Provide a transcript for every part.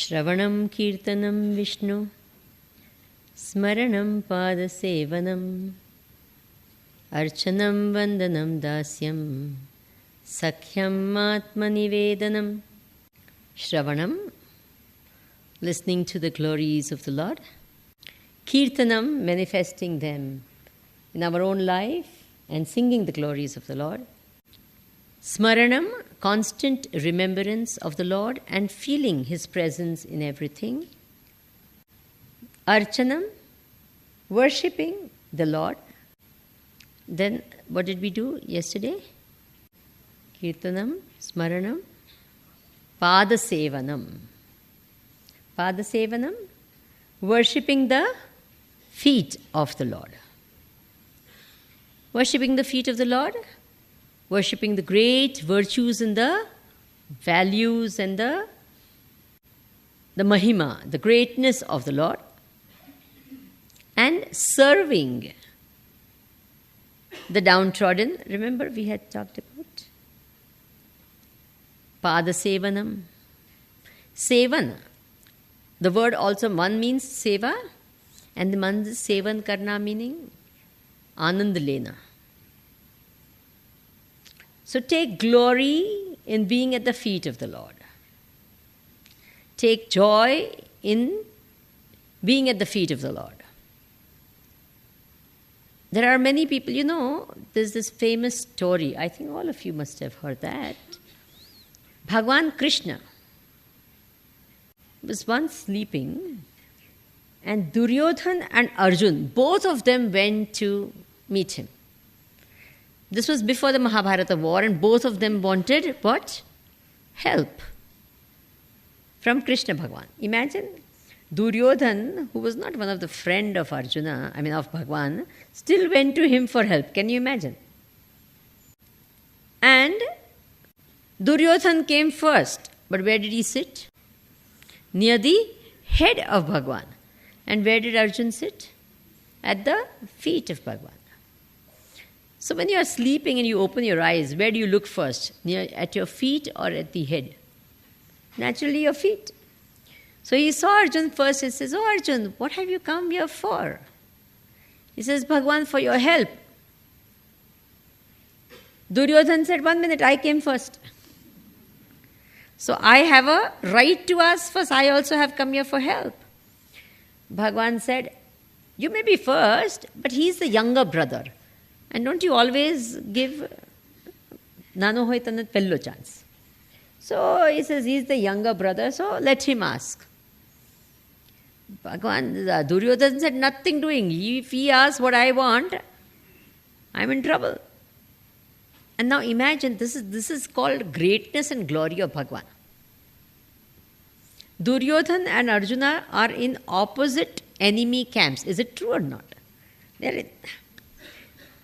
Shravanam Kirtanam Vishnu Smaranam Padasevanam Archanam Vandanam Dasyam Sakhyam Atmanivedanam. Shravanam, listening to the glories of the Lord. Kirtanam, manifesting them in our own life and singing the glories of the Lord. Smaranam, constant remembrance of the Lord and feeling His presence in everything. Archanam, worshipping the Lord. Then what did we do yesterday? Kirtanam, Smaranam, Padasevanam. Padasevanam, worshipping the feet of the Lord. Worshipping the feet of the Lord, worshipping the great virtues and the values and the mahima, the greatness of the Lord, and serving the downtrodden. Remember we had talked about Padasevanam. Sevan, the word also, one means seva and the man is sevan karna, meaning anand lena. So take glory in being at the feet of the Lord. Take joy in being at the feet of the Lord. There are many people, there's this famous story, I think all of you must have heard that. Bhagwan Krishna was once sleeping and Duryodhan and Arjun, both of them went to meet him. This was before the Mahabharata war and both of them wanted what? Help from Krishna Bhagwan. Imagine Duryodhan, who was not one of the friend of Arjuna, of Bhagwan, still went to him for help. Can you imagine? And Duryodhan came first. But where did he sit? Near the head of Bhagwan. And where did Arjun sit? At the feet of Bhagwan. So when you are sleeping and you open your eyes, where do you look first? At your feet or at the head? Naturally your feet. So he saw Arjun first and says, "Oh Arjun, what have you come here for?" He says, "Bhagwan, for your help." Duryodhan said, "1 minute, I came first. So I have a right to ask first. I also have come here for help." Bhagwan said, "You may be first, but he is the younger brother. And don't you always give nano hoy tanat pello chance?" So he says, he's the younger brother, so let him ask. Bhagwan, Duryodhan said, "Nothing doing. If he asks what I want, I'm in trouble." And now imagine, this is called greatness and glory of Bhagwan. Duryodhan and Arjuna are in opposite enemy camps. Is it true or not?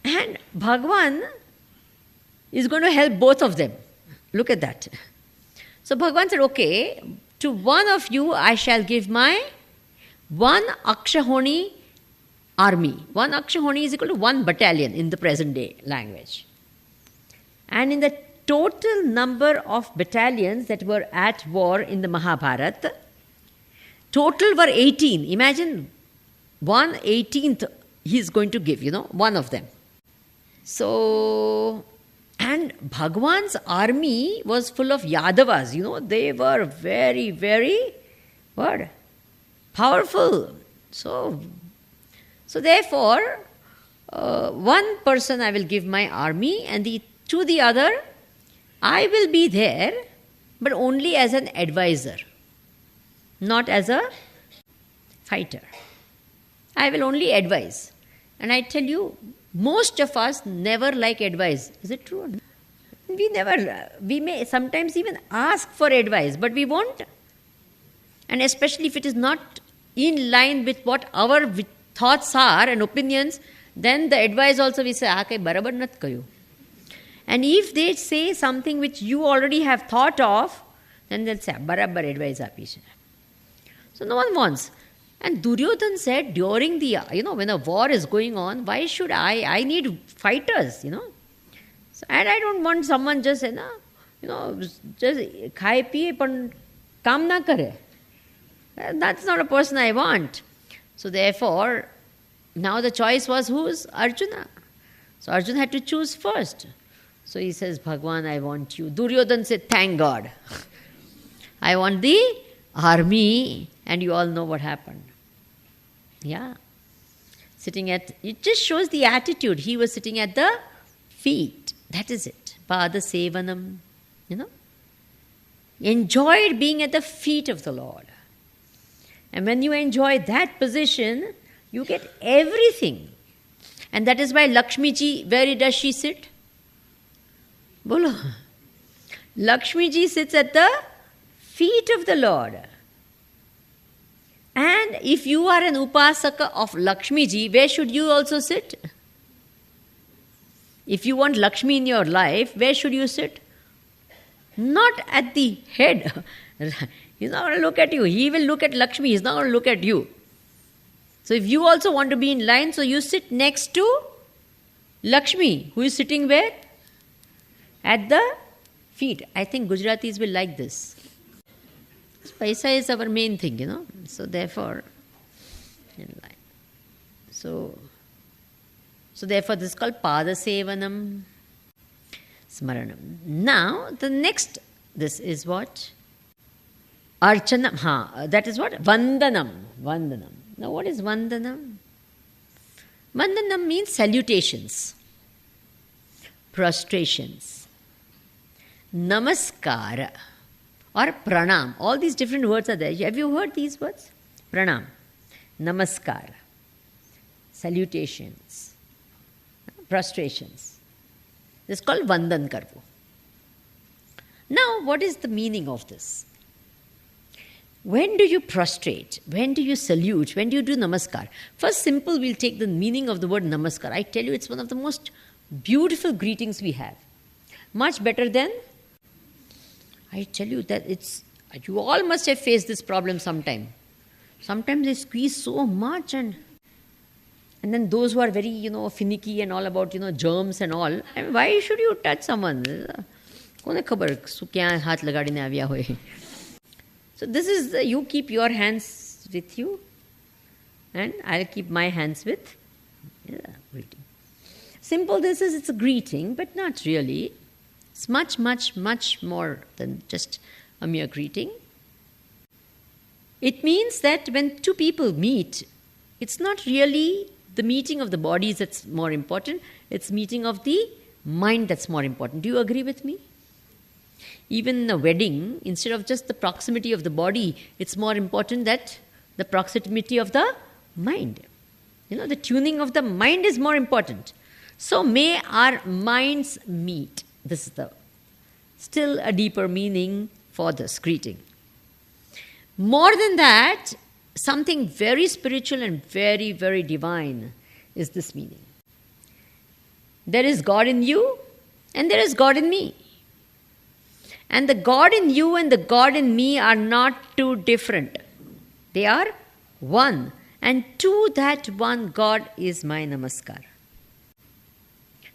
And Bhagwan is going to help both of them. Look at that. So Bhagwan said, "Okay, to one of you I shall give my 1 Akshahoni army." 1 Akshahoni is equal to 1 battalion in the present day language. And in the total number of battalions that were at war in the Mahabharata, total were 18. Imagine 1/18th he is going to give, one of them. So, and Bhagwan's army was full of Yadavas, they were very, very, powerful. So therefore, one person I will give my army and to the other, I will be there, but only as an advisor, not as a fighter. I will only advise. And I tell you, most of us never like advice. Is it true or not? We may sometimes even ask for advice, but we won't. And especially if it is not in line with what our thoughts are and opinions, then the advice also we say, "Kai barabar nat kayo." And if they say something which you already have thought of, then they'll say, "Barabar advice api." So no one wants. And Duryodhan said, during the, when a war is going on, why should I need fighters, So, and I don't want someone just, just खाए पिए पण काम ना करे. That's not a person I want. So therefore, now the choice was whose? Arjuna. So Arjuna had to choose first. So he says, Bhagwan, I want you. Duryodhana said, thank God. I want the army. And you all know what happened. Yeah. It just shows the attitude. He was sitting at the feet. That is it. Pada sevanam. Enjoyed being at the feet of the Lord. And when you enjoy that position, you get everything. And that is why Lakshmi ji, where does she sit? Bolo. Lakshmi ji sits at the feet of the Lord. And if you are an upasaka of Lakshmi ji, where should you also sit? If you want Lakshmi in your life, where should you sit? Not at the head. He's not going to look at you. He will look at Lakshmi. He's not going to look at you. So if you also want to be in line, so you sit next to Lakshmi, who is sitting where? At the feet. I think Gujaratis will like this. Paisa is our main thing, So therefore, in line. So therefore this is called Pada Sevanam Smaranam. Now, the next, this is what? Archanam. That is what? Vandanam. Now, what is Vandanam? Vandanam means salutations, prostrations, namaskara, or pranam. All these different words are there. Have you heard these words? Pranam, namaskara, salutations, prostrations. This is called Vandan Karvo. Now, what is the meaning of this? When do you prostrate? When do you salute? When do you do namaskar? First, simple, we'll take the meaning of the word namaskar. I tell you, it's one of the most beautiful greetings we have. Much better than, I tell you that you all must have faced this problem sometime. Sometimes they squeeze so much and then those who are very, finicky and all about, germs and all. I mean, why should you touch someone? Kone khabar, kya haath lagadine avya hoye. So this is, you keep your hands with you and I'll keep my hands with greeting. Simple, it's a greeting, but not really. It's much, much, much more than just a mere greeting. It means that when two people meet, it's not really the meeting of the bodies that's more important, it's meeting of the mind that's more important. Do you agree with me? Even in a wedding, instead of just the proximity of the body, it's more important that the proximity of the mind. The tuning of the mind is more important. So may our minds meet. This is still a deeper meaning for this greeting. More than that, something very spiritual and very, very divine is this meaning. There is God in you and there is God in me. And the God in you and the God in me are not two different. They are one. And to that one God is my namaskar.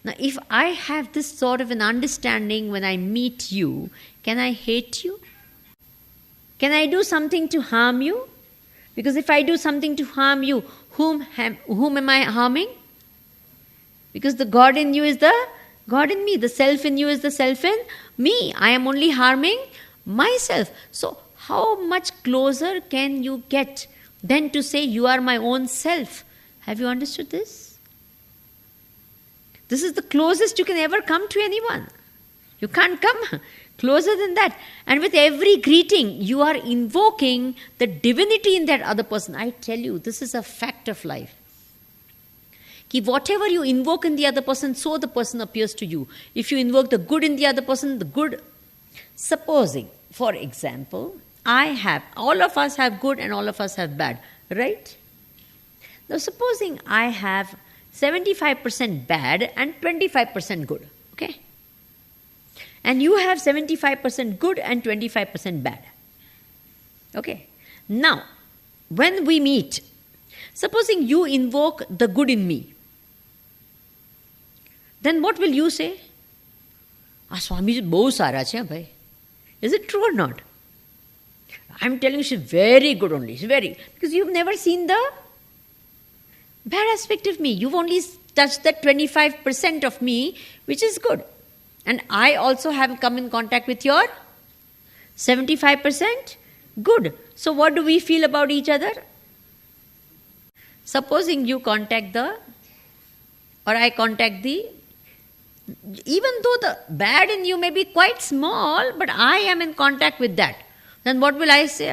Now, if I have this sort of an understanding when I meet you, can I hate you? Can I do something to harm you? Because if I do something to harm you, whom am I harming? Because the God in you is the God in me. The self in you is the self in me. I am only harming myself. So how much closer can you get than to say you are my own self? Have you understood this? This is the closest you can ever come to anyone. You can't come closer than that. And with every greeting, you are invoking the divinity in that other person. I tell you, this is a fact of life. Ki whatever you invoke in the other person, so the person appears to you. If you invoke the good in the other person, the good. Supposing, for example, all of us have good and all of us have bad, right? Now supposing I have 75% bad and 25% good, okay? And you have 75% good and 25% bad, okay? Now, when we meet, supposing you invoke the good in me, then what will you say? Swami ji bahut sara chhe bhai. Is it true or not? I'm telling you, she's very good only. She's very, because you've never seen the bad aspect of me. You've only touched that 25% of me, which is good. And I also have come in contact with your 75% good. So what do we feel about each other? Supposing you contact or I contact even though the bad in you may be quite small, but I am in contact with that. Then what will I say?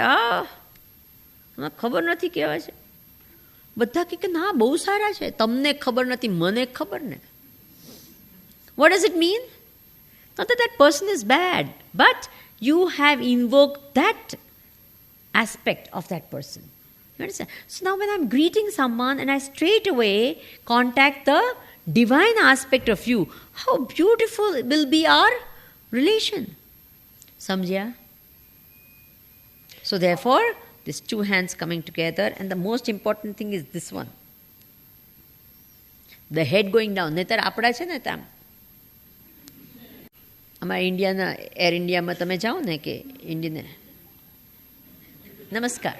ખબર નથી કેવા છે. બધા કે ના બહુ સારા છે, તમને ખબર નથી, મને ખબર ને. What does it mean? Not that that person is bad, but you have invoked that aspect of that person. You understand? So now when I'm greeting someone and I straight away contact the divine aspect of you, how beautiful will be our relation. Samjha? So therefore, these two hands coming together, and the most important thing is this one. The head going down. નહીતર આપણા છે ને ત્યાં અમારા ઇન્ડિયાના air ઇન્ડિયામાં તમે જાઓ ને કે ઇન્ડિયન નમસ્કાર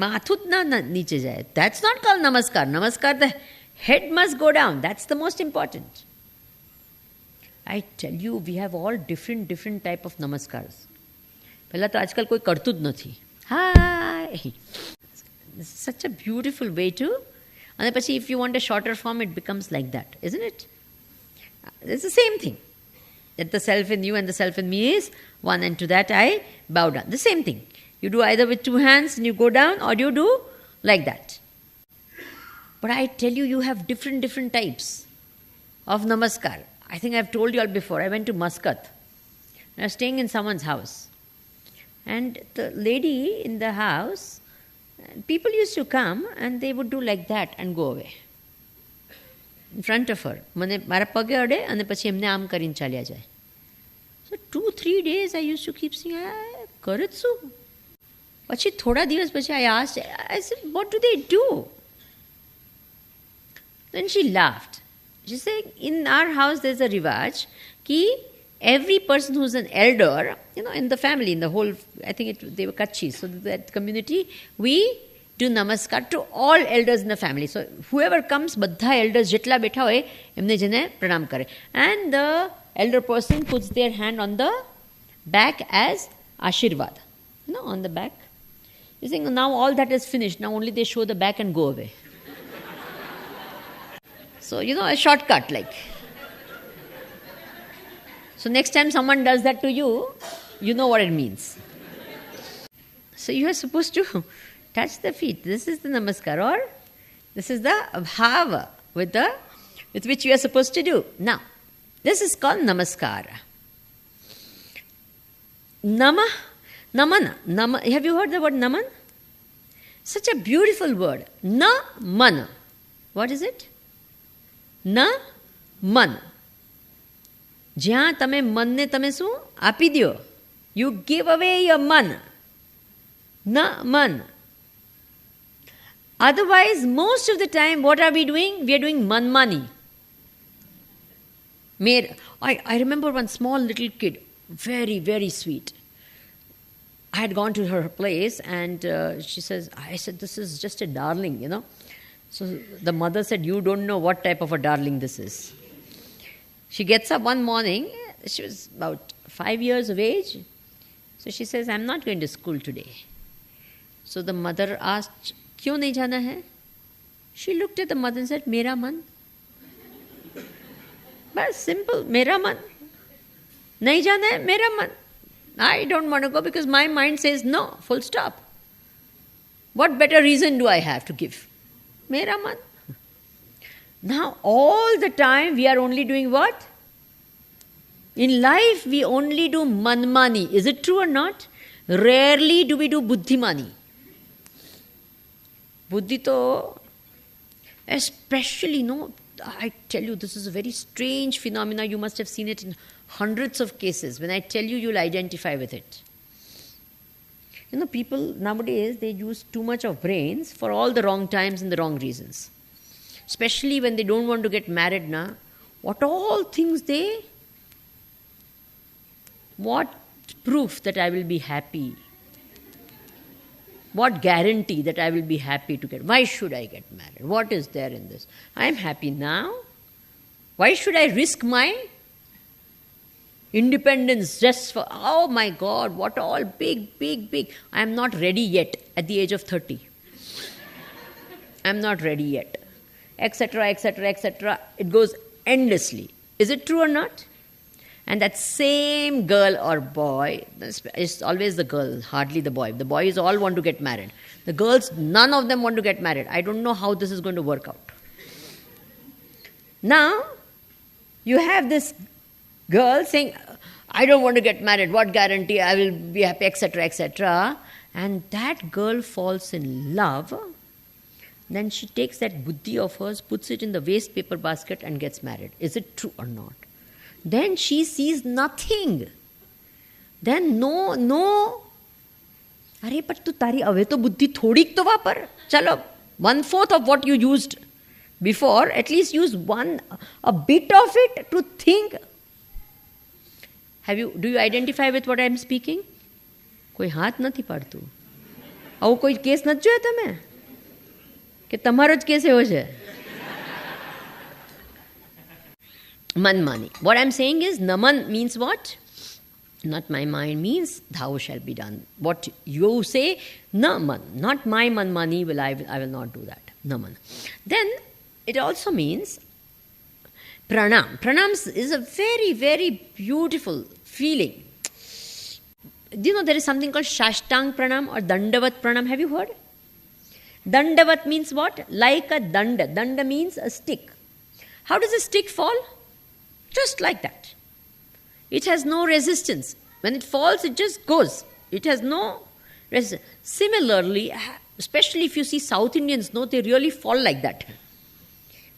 માથું જ ના નીચે જાય. That's not called namaskar. Namaskar, the head must go down. That's the most important. I tell you, we have all different type of namaskars. પહેલાં તો આજકાલ કોઈ કરતું જ નથી. Hi! This is such a beautiful way to... And then if you want a shorter form, it becomes like that, isn't it? It's the same thing. That the self in you and the self in me is one, and to that I bow down. The same thing. You do either with two hands and you go down, or you do like that. But I tell you, you have different types of namaskar. I think I've told you all before. I went to Muscat. I was staying in someone's house. And the lady in the house, people used to come and they would do like that and go away. In front of her. મારા પગે અડે અને પછી એમને આમ કરીને ચાલ્યા જાય. So 2-3 days I used to keep saying, કરે જ શું? પછી થોડા દિવસ પછી I asked, I said, what do they do? Then she laughed. She said, in our house there's a rivaj ki every person who's an elder, in the family, in the whole, I think they were Kachis, so that community, we do namaskar to all elders in the family. So whoever comes, badha elders jetla betha hoy, emne jene pranam kare. And the elder person puts their hand on the back as Ashirvad, on the back. You think now all that is finished, now only they show the back and go away. So, a shortcut like. So next time someone does that to you, you know what it means. So you are supposed to touch the feet. This is the namaskar, or this is the bhava with which you are supposed to do. Now, this is called namaskar. Namana. Have you heard the word naman? Such a beautiful word. Na-mana. What is it? Na-man. જ્યાં તમે મનને તમે શું આપી દો. You give away your man. Na man. Otherwise, most of the time, what are we doing? We are doing manmani. I remember one small little kid, very sweet. I had gone to her place and I said, this is just a darling, So the mother said, you don't know what type of a darling this is. She gets up one morning, she was about 5 years of age. So she says, I'm not going to school today. So the mother asked, क्यों नहीं जाना है? She looked at the mother and said, मेरा मन. But simple, मेरा मन. नहीं जाना है, मेरा मन. I don't want to go because my mind says no, full stop. What better reason do I have to give? मेरा मन. Now, all the time, we are only doing what? In life, we only do manmani. Is it true or not? Rarely do we do buddhimani. Buddhi to, especially, I tell you, this is a very strange phenomena. You must have seen it in hundreds of cases. When I tell you, you'll identify with it. People nowadays, they use too much of brains for all the wrong times and the wrong reasons. Especially when they don't want to get married now. What proof that I will be happy What guarantee that I will be happy to get? Why should I get married? What is there in this? I am happy now. Why should I risk my independence just for, oh my God, what all big, big, big. I am not ready yet at the age of 30. I am not ready yet. Etc., etc., etc. It goes endlessly. Is it true or not? And that same girl or boy, it's always the girl, hardly the boy. The boys all want to get married. The girls, none of them want to get married. I don't know how this is going to work out. Now, you have this girl saying, I don't want to get married. What guarantee I will be happy, etc., etc. And that girl falls in love. Then she takes that buddhi of hers, puts it in the waste paper basket and gets married. Is it true or not? Then she sees nothing. Then no. अरे पर तू तारी away तो बुद्धि थोड़ी तो वापर. चलो, 1/4 of what you used before, at least use a bit of it to think. Do you identify with what I am speaking? કોઈ હાથ નથી પાડતું. આવો કોઈ કેસ નથી જોયો તમે? કે તમારો જ કેસ એવો છે? Manmani. What I'm saying is, Naman means what? Not my mind means thou shall be done. What you say, Naman, not my manmani, I will not do that. Naman. Then it also means pranam. Pranam is a very, very beautiful feeling. Do you know there is something called Shashtang Pranam or Dandavat Pranam? Have you heard? Dandavat means what? Like a danda. Danda means a stick. How does a stick fall? Just like that. It has no resistance. When it falls, it just goes. It has no resistance. Similarly, especially if you see South Indians, no, they really fall like that.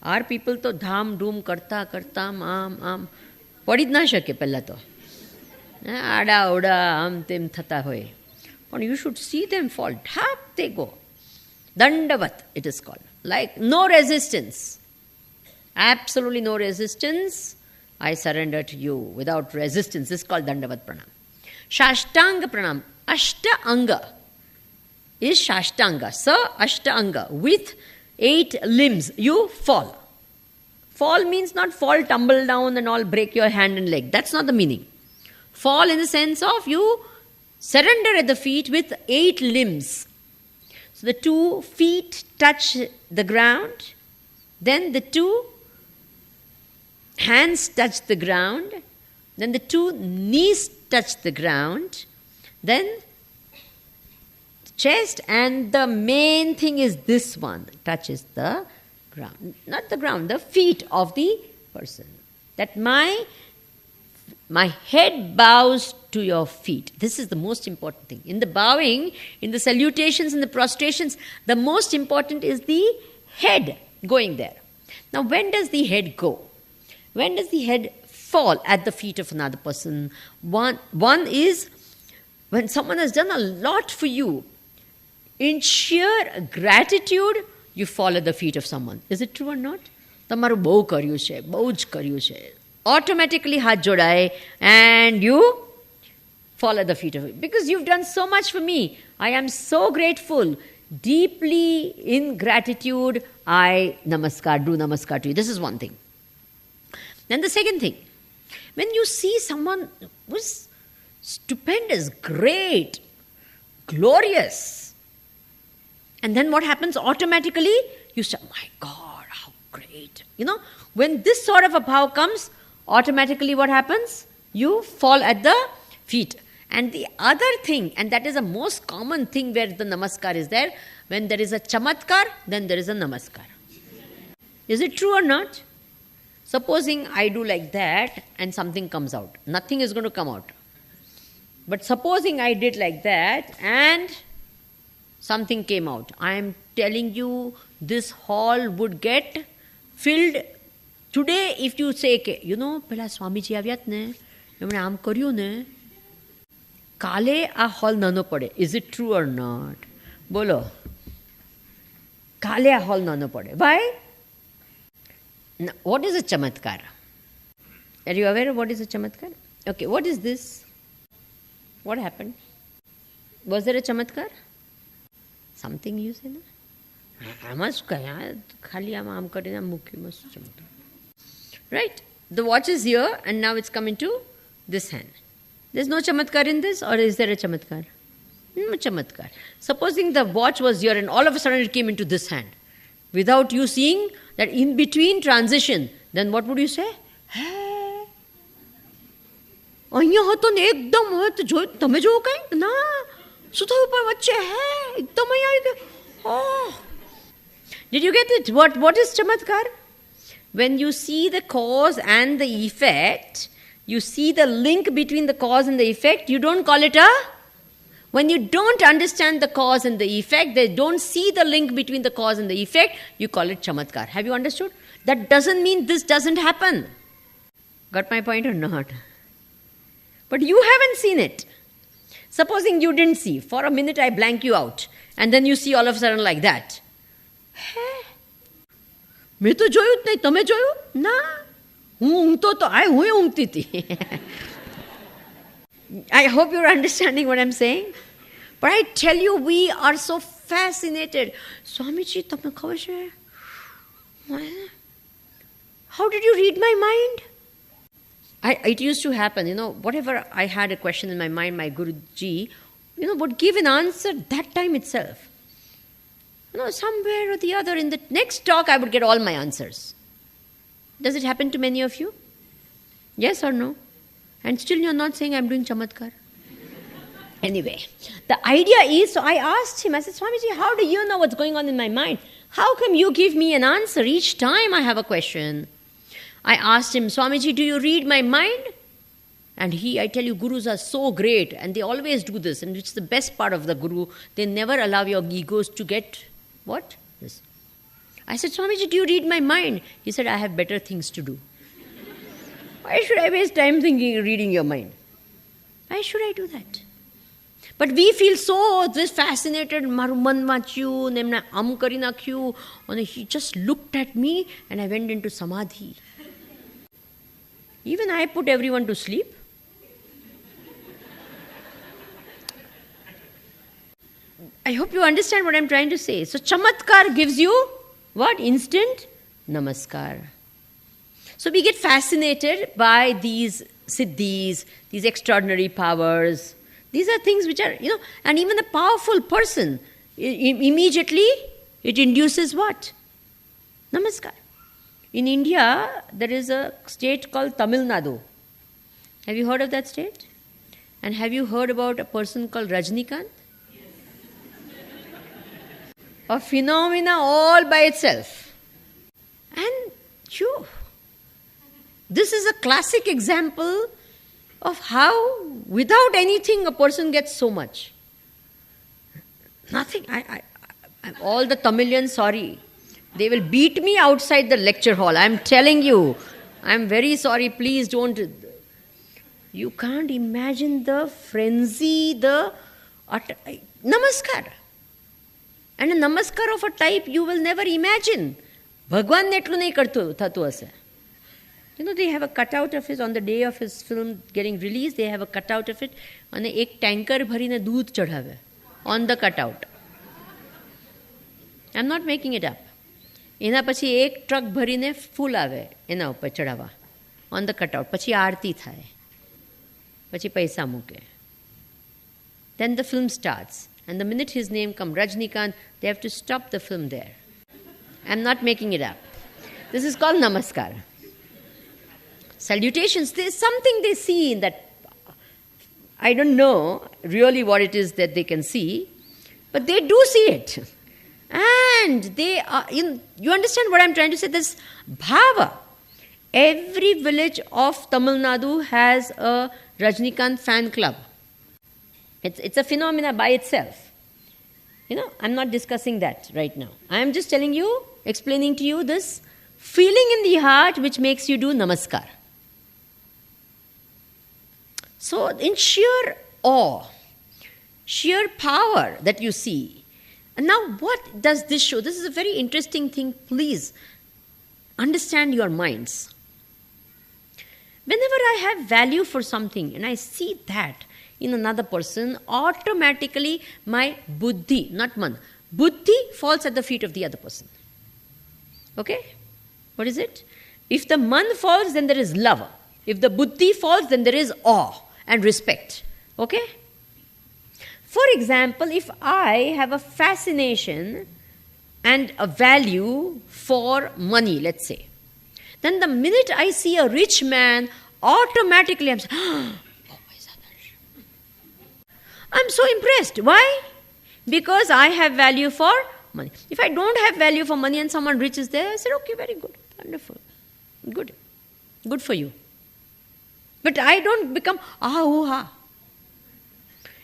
Our people to dham, dhoom, karta, am. Padi na shake pehla to. Ada, oda, tem, thata hoy. But you should see them fall. Dhap, they go. Dandavat, it is called. Like no resistance. Absolutely no resistance. I surrender to you without resistance. This is called Dandavat Pranam. Shashtanga Pranam. Ashta Anga is Shashtanga. Sa Ashta Anga. With 8 limbs, you fall. Fall means not fall, tumble down and all, break your hand and leg. That's not the meaning. Fall in the sense of you surrender at the feet with 8 limbs. So the 2 feet touch the ground. Then the 2 hands touch the ground, then the 2 knees touch the ground, then chest, and the main thing is this one touches the ground. Not the ground, the feet of the person. That my head bows to your feet. This is the most important thing. In the bowing, in the salutations, in the prostrations, the most important is the head going there. Now, when does the head go? When does the head fall at the feet of another person? One is when someone has done a lot for you. In sheer gratitude, you fall at the feet of someone. Is it true or not? Tamaru bau karyu છે, બહુ જ કર્યું છે. Automatically હાથ જોડાય and you fall at the feet of it. Because you've done so much for me. I am so grateful. Deeply in gratitude, I do namaskar to you. This is one thing. Then the second thing, when you see someone who's stupendous, great, glorious, and then what happens automatically? You say, my God, how great. You know, when this sort of a bhav comes, automatically what happens? You fall at the feet. And the other thing, and that is the most common thing where the namaskar is there, when there is a chamatkar, then there is a namaskar. Is it true or not? Supposing I do like that and something comes out. Nothing is going to come out. But supposing I did like that and something came out. I am telling you, this hall would get filled. Today, if you say, you know, pela Swamiji avyat ne, emne aam karyu ne, kale a hall nano pade. Is it true or not? Bolo. Kale a hall nano pade. Why? Now, what is a chamatkar? Are you aware of what is a chamatkar? Okay, what is this? What happened? Was there a chamatkar? something you say, no? I must khali aam karina mukhi must chamatkar. Right? The watch is here and now it's come into this hand. There's no chamatkar in this, or is there a chamatkar? No chamatkar. Supposing the watch was here and all of a sudden it came into this hand, without you seeing that in between transition, then what would you say? Hey. અહીંયા હતો ને એકદમ હોય તો જો તમે જોવો કઈ ના શું થયું પણ વચ્ચે હે એકદમ અહીંયા આવી ગયો. Oh. Did you get it? What is chamatkar? When you see the cause and the effect, you see the link between the cause and the effect, you don't call it a... When you don't understand the cause and the effect, they don't see the link between the cause and the effect, you call it chamatkar. Have you understood? That doesn't mean this doesn't happen. Got my point or not? But you haven't seen it. Supposing you didn't see, for a minute I blank you out, and then you see all of a sudden like that. મેં તો જોયું જ નહીં, તમે જોયું? ના, હું ઊંઘતો તો હું ઊંઘતી હતી. I hope you're understanding what I'm saying. But I tell you, we are so fascinated. Swamiji, તમને ખબર છે? How did you read my mind? It used to happen, whatever I had a question in my mind, my Guruji, would give an answer that time itself. Somewhere or the other, in the next talk, I would get all my answers. Does it happen to many of you? Yes or no? And still you're not saying I'm doing chamatkar. Anyway, the idea is, so I asked him, I said, Swamiji, how do you know what's going on in my mind? How come you give me an answer each time I have a question? I asked him, Swamiji, do you read my mind? And I tell you, gurus are so great, and they always do this, and it's the best part of the guru. They never allow your egos to get, what? This. I said, Swamiji, do you read my mind? He said, I have better things to do. Why should I waste time reading your mind? Why should I do that? But we feel so fascinated. Maruman machu, nemna am kari nakhyu. And he just looked at me, and I went into samadhi. Even I put everyone to sleep. I hope you understand what I'm trying to say. So chamatkar gives you what? Instant namaskar. So we get fascinated by these siddhis, these extraordinary powers. These are things which are, and even a powerful person, immediately it induces what? Namaskar. In India, there is a state called Tamil Nadu. Have you heard of that state? And have you heard about a person called Rajnikant? A phenomena all by itself. And this is a classic example of how, without anything, a person gets so much. Nothing. All the Tamilians, sorry. They will beat me outside the lecture hall. I'm telling you. I'm very sorry. Please don't. You can't imagine the frenzy, namaskar. And a namaskar of a type you will never imagine. Bhagwan ne etlu nahi thatu hase. They have a cutout of it on the day of his film getting released. They have a cutout of it. And ek tanker bharine doodh chadhave on the cutout. I'm not making it up. એના પછી એક truck ભરીને ફૂલ આવે એના ઉપર ચડાવવા on the cutout. પછી આરતી થાય, પછી પૈસા મૂકે. Then the film starts. And the minute his name comes, Rajnikant, they have to stop the film there. I'm not making it up. This is called namaskar. Salutations, there's something they see in that. I don't know really what it is that they can see, but they do see it. And they are, you understand what I'm trying to say? This bhava. Every village of Tamil Nadu has a Rajnikant fan club. It's a phenomena by itself. I'm not discussing that right now. I'm just telling you, explaining to you this feeling in the heart which makes you do namaskar. So in sheer awe, sheer power that you see. And now what does this show? This is a very interesting thing. Please understand your minds. Whenever I have value for something and I see that in another person, automatically my buddhi, not man, buddhi falls at the feet of the other person. Okay? What is it? If the man falls, then there is love. If the buddhi falls, then there is awe and respect. Okay? For example, if I have a fascination and a value for money, let's say, then the minute I see a rich man, automatically I'm saying, oh, I'm so impressed. Why? Because I have value for money. If I don't have value for money and someone rich is there, I said, okay, very good, wonderful, good for you. But I don't become, ah.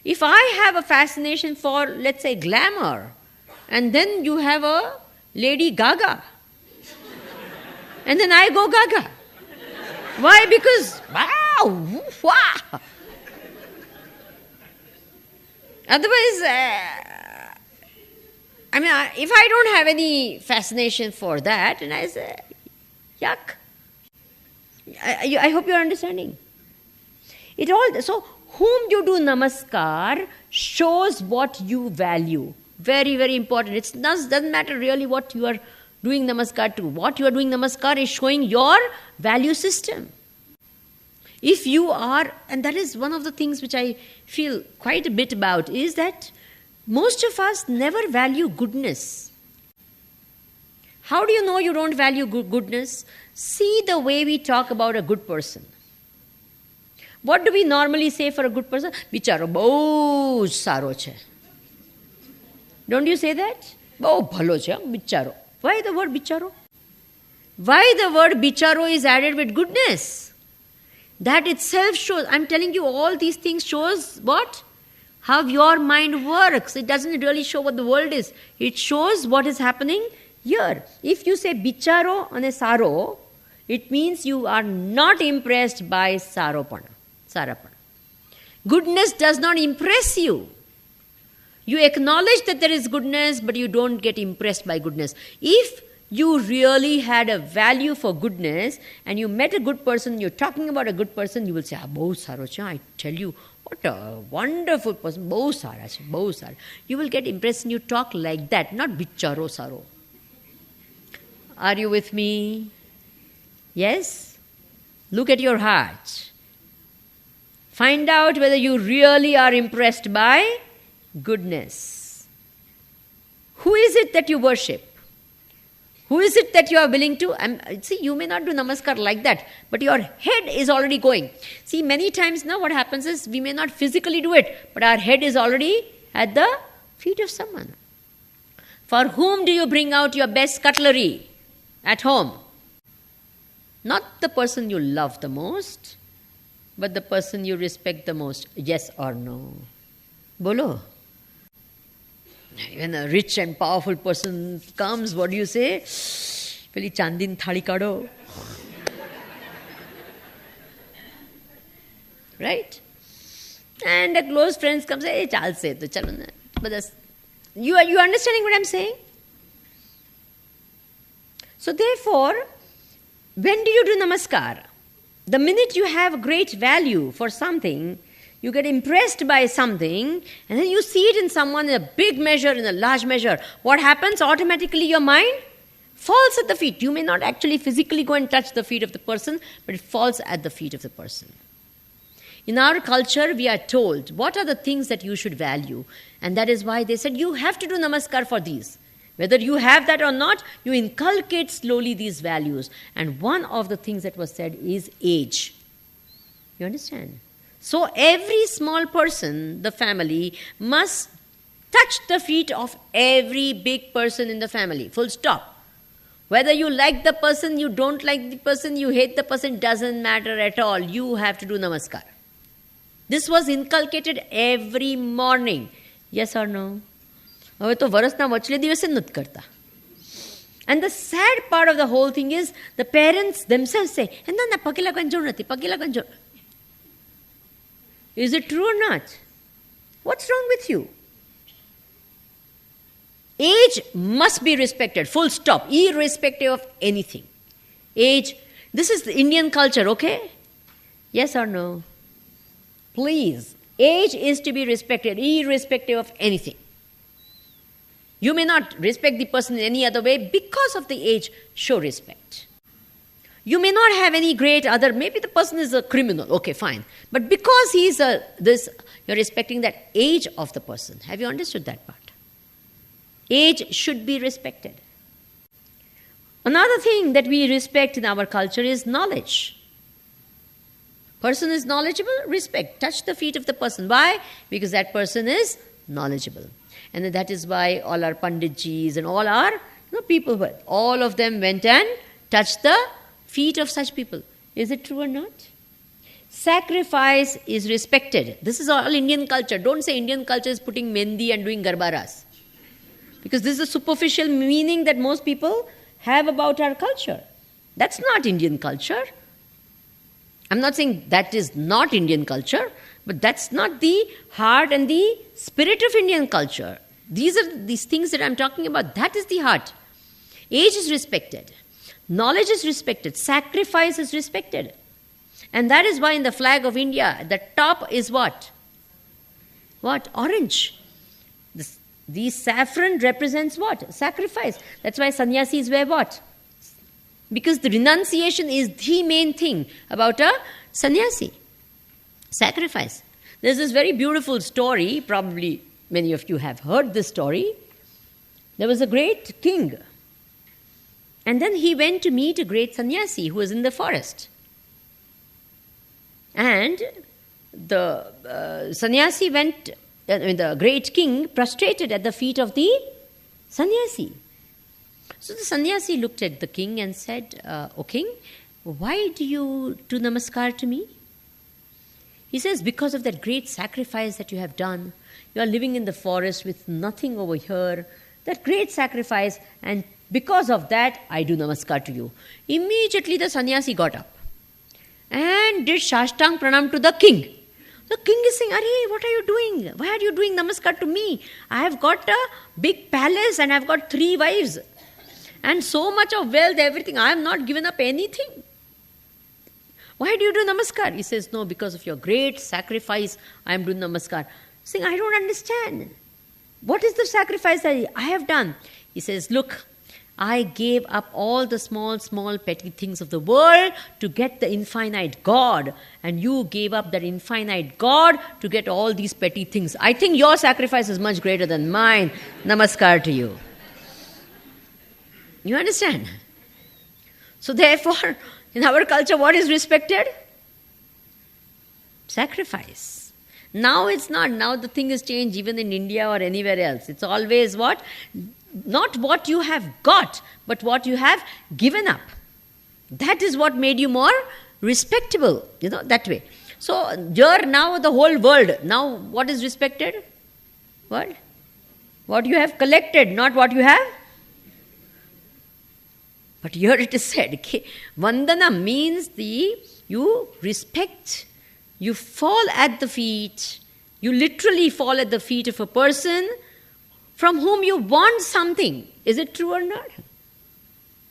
If I have a fascination for, let's say, glamour, and then you have a Lady Gaga, and then I go Gaga. Why? Because, wow. Otherwise, if I don't have any fascination for that, and I say, yuck. I hope you're understanding. So, whom you do namaskar shows what you value. Very, very important. It doesn't matter really what you are doing namaskar to. What you are doing namaskar is showing your value system. If you are, and that is one of the things which I feel quite a bit about, is that most of us never value goodness. How do you know you don't value goodness? See the way we talk about a good person. What do we normally say for a good person? Bicharo, bau saro che. Don't you say that? Bau bhalo che, bicharo. Why the word bicharo? Why the word bicharo is added with goodness? That itself shows, I'm telling you, all these things shows what? How your mind works. It doesn't really show what the world is. It shows what is happening here. If you say bicharo on a saro, it means you are not impressed by sarapana. Goodness does not impress you. You acknowledge that there is goodness, but you don't get impressed by goodness. If you really had a value for goodness and you met a good person, you're talking about a good person, you will say, "Bahut saro cha, I tell you, what a wonderful person, bahut sara cha, bahut sara." You will get impressed and you talk like that, not bicharo saro. Are you with me? Yes? Look at your heart. Find out whether you really are impressed by goodness. Who is it that you worship? Who is it that you are willing to? See, you may not do namaskar like that, but your head is already going. See, many times now what happens is we may not physically do it, but our head is already at the feet of someone. For whom do you bring out your best cutlery at home? Not the person you love the most, but the person you respect the most. Yes or no? Bolo. When a rich and powerful person comes, what do you say? Peli chandin thali kado. Right? And a close friend comes, hey, chal se to chalo na. But you understanding what I'm saying? So therefore, when do you do namaskar? The minute you have great value for something, you get impressed by something, and then you see it in someone in a big measure, in a large measure. What happens? Automatically your mind falls at the feet. You may not actually physically go and touch the feet of the person, but it falls at the feet of the person. In our culture, we are told what are the things that you should value. And that is why they said you have to do namaskar for these. Whether you have that or not, you inculcate slowly these values. And one of the things that was said is age. You understand? So every small person, the family, must touch the feet of every big person in the family. Full stop. Whether you like the person, you don't like the person, you hate the person, doesn't matter at all. You have to do namaskar. This was inculcated every morning. Yes or no? હવે તો વરસના વચલે દિવસે નથી કરતા. And the sad part of the whole thing is the parents themselves say, ના પગે લાગવાની જરૂર નથી, પગે લાગવાની જરૂર. Is it true or not? What's wrong with you? Age must be respected, full stop, irrespective of anything. Age, this is the Indian culture, okay? Yes or no? Please, age is to be respected, irrespective of anything. You may not respect the person in any other way. Because of the age, show respect. You may not have any great other, maybe the person is a criminal, okay, fine. But because he is you're respecting that age of the person. Have you understood that part? Age should be respected. Another thing that we respect in our culture is knowledge. Person is knowledgeable, respect. Touch the feet of the person. Why? Because that person is knowledgeable. And that is why all our Panditjis and all our people, all of them went and touched the feet of such people. Is it true or not? Sacrifice is respected. This is all Indian culture. Don't say Indian culture is putting mendi and doing garbaras. Because this is a superficial meaning that most people have about our culture. That's not Indian culture. I'm not saying that is not Indian culture, but that's not the heart and the spirit of Indian culture. These are these things that I'm talking about. That is the heart. Age is respected. Knowledge is respected. Sacrifice is respected. And that is why in the flag of India, the top is what? What? Orange. The saffron represents what? Sacrifice. That's why sannyasis wear what? Because the renunciation is the main thing about a sannyasi. Sacrifice. There's this very beautiful story, probably many of you have heard this story. There was a great king. And then he went to meet a great sannyasi who was in the forest. And the sannyasi went, the great king prostrated at the feet of the sannyasi. So the sannyasi looked at the king and said, O king, why do you do namaskar to me? He says, because of that great sacrifice that you have done. You are living in the forest with nothing over here. That great sacrifice, and because of that, I do namaskar to you. Immediately the sannyasi got up and did Shashtang Pranam to the king. The king is saying, Arey, what are you doing? Why are you doing namaskar to me? I have got a big palace and I have got 3 wives. And so much of wealth, everything. I have not given up anything. Why do you do namaskar? He says, no, because of your great sacrifice, I am doing namaskar. Saying, I don't understand. What is the sacrifice that I have done? He says, look, I gave up all the small, petty things of the world to get the infinite God. And you gave up that infinite God to get all these petty things. I think your sacrifice is much greater than mine. Namaskar to you. You understand? So therefore, in our culture, what is respected? Sacrifice. Now it's not. Now the thing has changed even in India or anywhere else. It's always what? Not what you have got, but what you have given up. That is what made you more respectable, that way. So here now the whole world, now what is respected? What? What you have collected, not what you have. But here it is said, Vandana means you respect, you fall at the feet, you literally fall at the feet of a person from whom you want something. Is it true or not?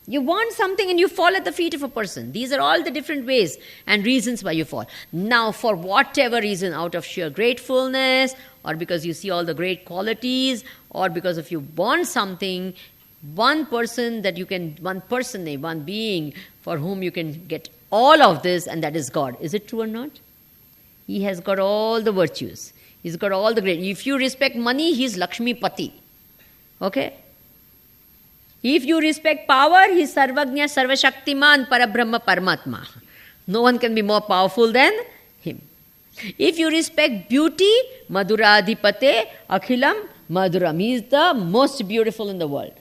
You want something and you fall at the feet of a person. These are all the different ways and reasons why you fall. Now, for whatever reason, out of sheer gratefulness, or because you see all the great qualities, or because if you want something, one being for whom you can get all of this, and that is God. Is it true or not? He has got all the virtues. He's got all the great. If you respect money, he's Lakshmi Pati. Okay? If you respect power, he's Sarvagnya Sarvashaktiman Parabrahma Paramatma. No one can be more powerful than him. If you respect beauty, Madhuradhipate Akhilam Madhuram. He is the most beautiful in the world.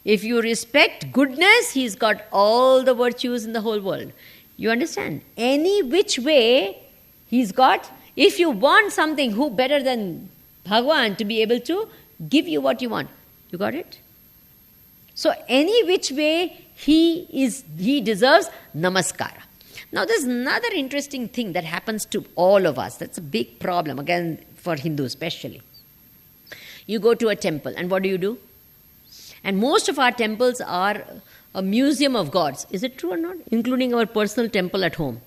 If you respect goodness, he's got all the virtues in the whole world. You understand? Any which way he's got. If you want something, who better than Bhagwan to be able to give you what you want? You got it? So any which way he deserves namaskara. Now there's another interesting thing that happens to all of us. That's a big problem, again for Hindus especially. You go to a temple and what do? And most of our temples are a museum of gods. Is it true or not? Including our personal temple at home.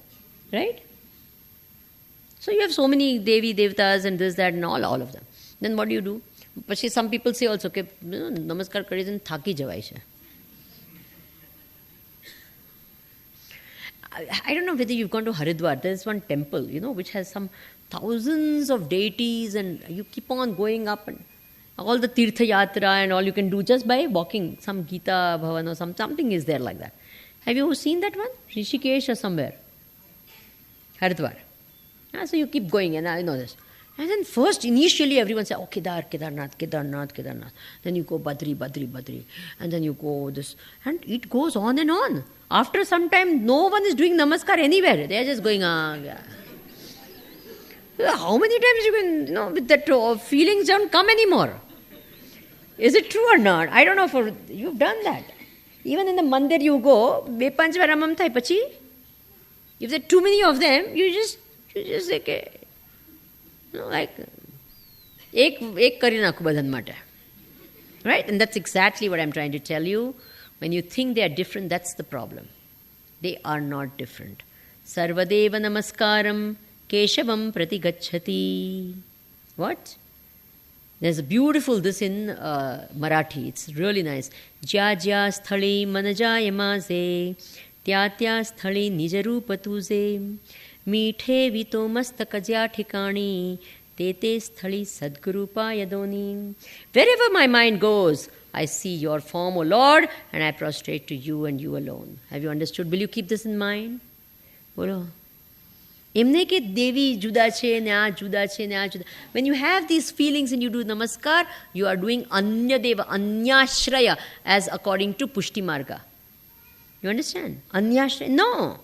Right? So you have so many Devi, Devatas and this, that and all of them. Then what do? પછી some people say also કે નમસ્કાર કરી દઈને થાકી જવાય છે. I don't know whether you've gone to Haridwar. There's one temple, which has some thousands of deities, and you keep on going up, and all the Tirtha Yatra and all you can do just by walking. Some Geeta Bhavan or something is there like that. Have you seen that one? Rishikesh or somewhere? Haridwar. So you keep going, and I know this. And then first, initially, everyone says, oh, Kedarnath. Then you go Badri. And then you go this. And it goes on and on. After some time, no one is doing namaskar anywhere. They are just going, yeah. How many times you can, with that feelings don't come anymore. Is it true or not? I don't know you've done that. Even in the mandir you go, Bepanchvaramam thai pachi. If there are too many of them, you just say, okay. Like, ek kari nakhu badhan mate. Right? And that's exactly what I'm trying to tell you. When you think they are different, that's the problem. They are not different. Sarvadeva namaskaram keshavam pratigacchati. What? There's a beautiful this in Marathi. It's really nice. Jya sthali manajayamaze tyatya sthali nijarupatuze मीठे Vuitton मस्तक ज्या ठिकाणी तेते स्थली sadguru payadoni. Wherever my mind goes, I see your form, O Lord, and I prostrate to you and you alone. Have you understood? Will you keep this in mind? Bolo. એમને કે દેવી જુદા છે ને આ જુદા છે ને આ જુદા. When you have these feelings and you do namaskar, you are doing anyadeva, anyashraya, as according to Pushti Marga. You understand? Anyashraya? No.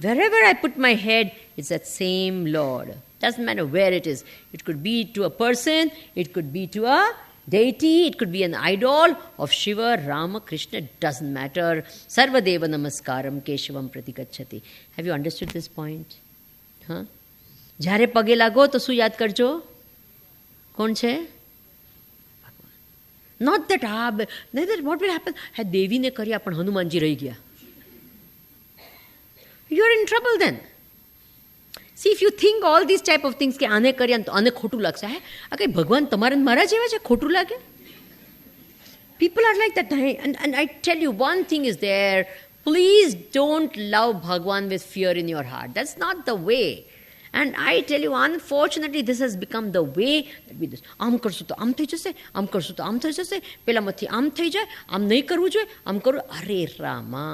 Wherever I put my head, it's that same Lord. Doesn't matter where it is. It could be to a person, it could be to a deity, it could be an idol of Shiva, Rama, Krishna, doesn't matter. Sarvadeva namaskaram keshavam pratigacchati. Have you understood this point? Huh? જ્યારે પગે લાગો તો શું યાદ કરજો? કોણ છે? Not that, what will happen? દેવીને કર્યા પણ હનુમાનજી રહી ગયા. You're in trouble then. See, if you think all these type of things, કે આને કર્યા તો આને ખોટું લાગશે, આ કઈ ભગવાન તમારા મારા જેવા છે, ખોટું લાગે? People are like that. And I tell you, one thing is there. Please don't love Bhagwan with fear in your heart. That's not the way. And I tell you, unfortunately, this has become the way that we do. આમ કરશું તો આમ થઈ જશે, આમ કરશું તો આમ થઈ જશે, પેલામાંથી આમ થઈ જાય, આમ નહીં કરવું જોઈએ, આમ કરવું. અરે Rama.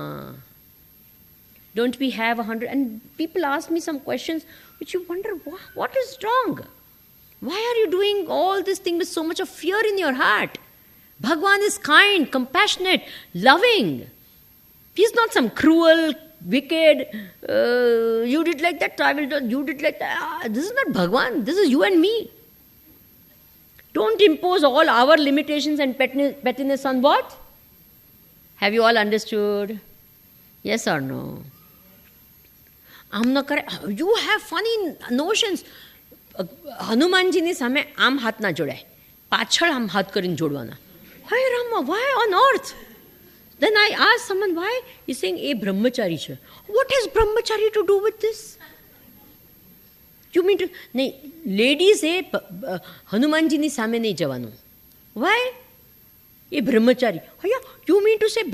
Don't we have 100? And people ask me some questions which you wonder, what is wrong? Why are you doing all this thing with so much of fear in your heart? Bhagwan is kind, compassionate, loving. He's not some cruel, wicked, you did like that, I will do, you did like that. This is not Bhagwan, this is you and me. Don't impose all our limitations and pettiness on what? Have you all understood? Yes or no? આમ ન કરે. You have funny notions. હનુમાનજીની સામે આમ હાથ ના જોડાય, પાછળ આમ હાથ કરીને જોડવાના. Hey Rama, why on earth? Then I ask someone, why? He's saying, એ બ્રહ્મચારી છે. What has brahmachari to do with this? You mean to... નહીં, લેડીઝે હનુમાનજીની સામે નહીં જવાનું. Why? A Brahmachari. You mean to say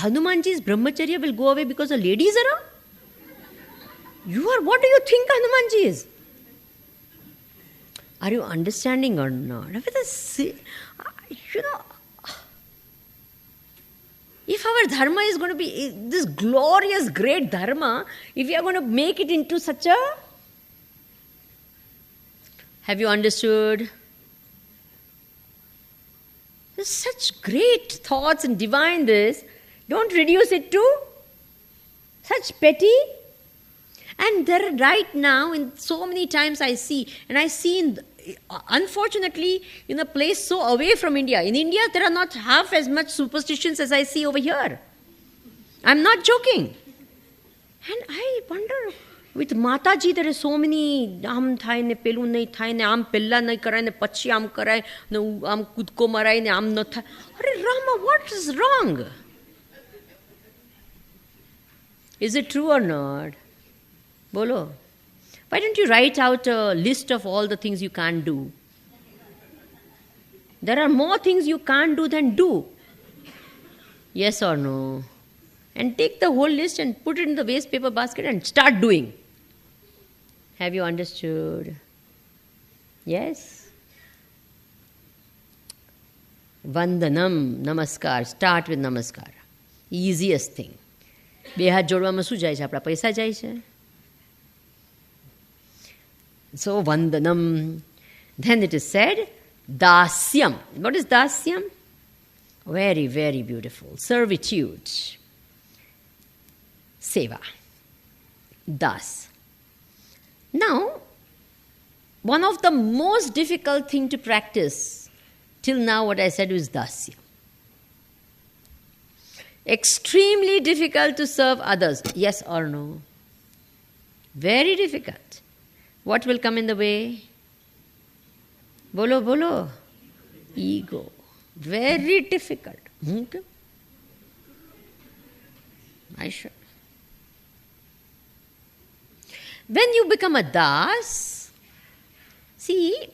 Hanumanji's brahmacharya will go away because a lady is around? What do you think Hanumanji is? Are you understanding or not? If our dharma is going to be this glorious, great dharma, if we are going to make it into such a... Have you understood? There's such great thoughts and divine this. Don't reduce it to such petty. And there right now, in so many times I see, and I see unfortunately in a place so away from India. In India, there are not half as much superstitions as I see over here. I'm not joking. And I wonder, with Mataji, there are so many, આમ થાય ને પેલું નહીં થાય ને આમ પહેલા નહીં કરાય ને પછી આમ કરાય ને આમ કૂદકો મરાય ને આમ ન થાય. અરે Rama, what is wrong? Is it true or not? Bolo. Why don't you write out a list of all the things you can't do? There are more things you can't do than do. Yes or no? And take the whole list and put it in the waste paper basket and start doing. Have you understood? Yes? Vandanam, namaskar. Start with namaskar. Easiest thing. બે હાથ જોડવામાં શું જાય છે? આપણા પૈસા જાય છે. So, vandanam. Then it is said, dasyam. What is dasyam? Very, very beautiful. Servitude. Seva. Das. Now, one of the most difficult thing to practice, till now what I said was dasya. Extremely difficult to serve others. Yes or no? Very difficult. What will come in the way? Bolo, bolo. Ego. Very difficult. Okay. I should. When you become a das, see,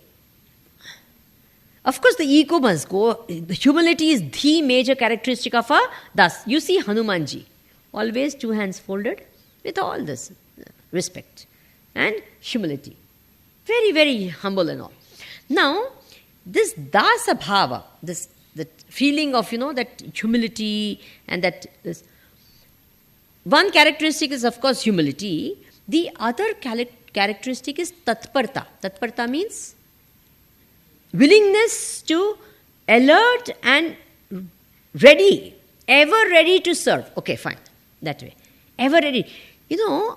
of course the ego must go. The humility is the major characteristic of a das. You see Hanumanji, always two hands folded with all this respect and humility. Very, very humble and all. Now, this dasa bhava, the feeling of, that humility and that this. One characteristic is, of course, humility. The other characteristic is tatparta. Tatparta means willingness to alert and ready, ever ready to serve. Okay, fine, that way. Ever ready.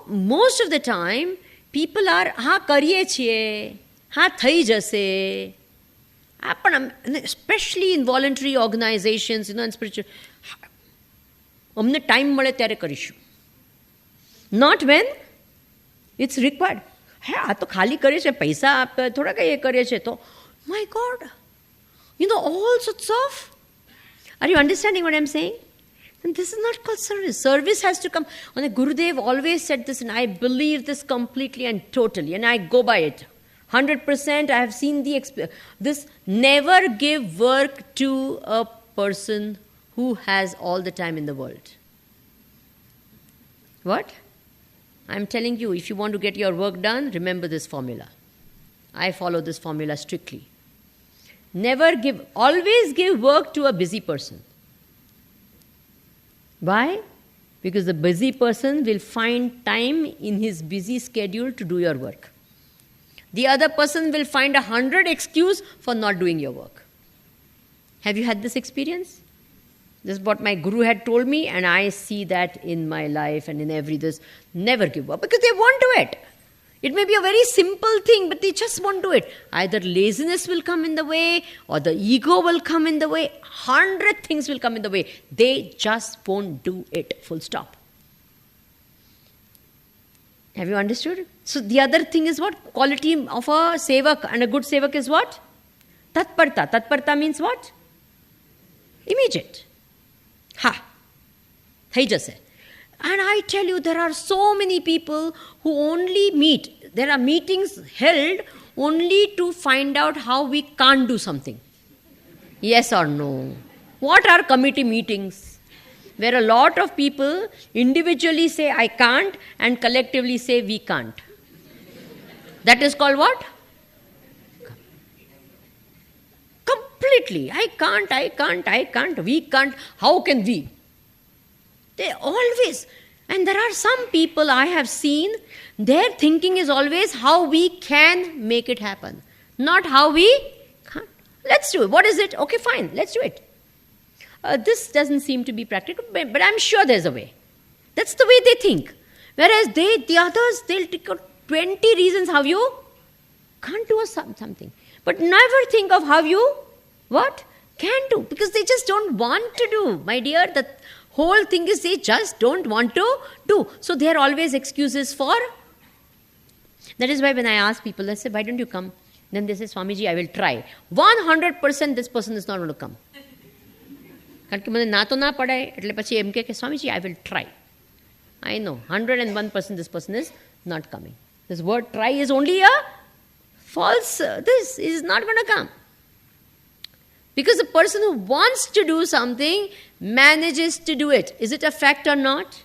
Most of the time, people are, કરીએ છીએ, થઈ જશે. Especially in voluntary organizations, and spiritual. અમને time મળે ત્યારે કરીશું. Not when it's required. આ તો ખાલી કરે છે, પૈસા આપે, થોડા કંઈ એ કરે છે તો, my God, all sorts of. Are you understanding what I'm saying? And this is not called service. Service has to come. And Gurudev always said this, and I believe this completely and totally, and I go by it. 100%. I have seen this. Never give work to a person who has all the time in the world. What? I'm telling you, if you want to get your work done, remember this formula. I follow this formula strictly. Always give work to a busy person. Why? Because the busy person will find time in his busy schedule to do your work. The other person will find 100 excuses for not doing your work. Have you had this experience? This is what my guru had told me, and I see that in my life and in every this. Never give up, because they won't do it. It may be a very simple thing, but they just won't do it. Either laziness will come in the way, or the ego will come in the way. 100 things will come in the way. They just won't do it. Full stop. Have you understood? So the other thing is what? Quality of a sevak, and a good sevak is what? Tatparta. Tatparta means what? Immediate. થઈ જશે. And I tell you, there are so many people who only meet. There are meetings held only to find out how we can't do something. Yes or no? What are committee meetings? Where a lot of people individually say, I can't, and collectively say, we can't. That is called what? Completely. I can't, we can't. How can we? They always. And there are some people I have seen, their thinking is always how we can make it happen, not how we can't. Let's do it. What is it? Okay, fine, let's do it. This doesn't seem to be practical, but I'm sure there's a way. That's the way they think. Whereas the others, they'll take out 20 reasons how you can't do something. But never think of how you, what? Can do. Because they just don't want to do. My dear, the whole thing is they just don't want to do. So there are always excuses for. That is why when I ask people, I say, why don't you come? Then they say, Swamiji, I will try. 100% this person is not going to come. કારણ કે મને ના તો ના પડાય, એટલે પછી એમ કે Swamiji, I will try. I know 101% this person is not coming. This word try is only a false, this is not going to come. Because the person who wants to do something manages to do it. Is it a fact or not?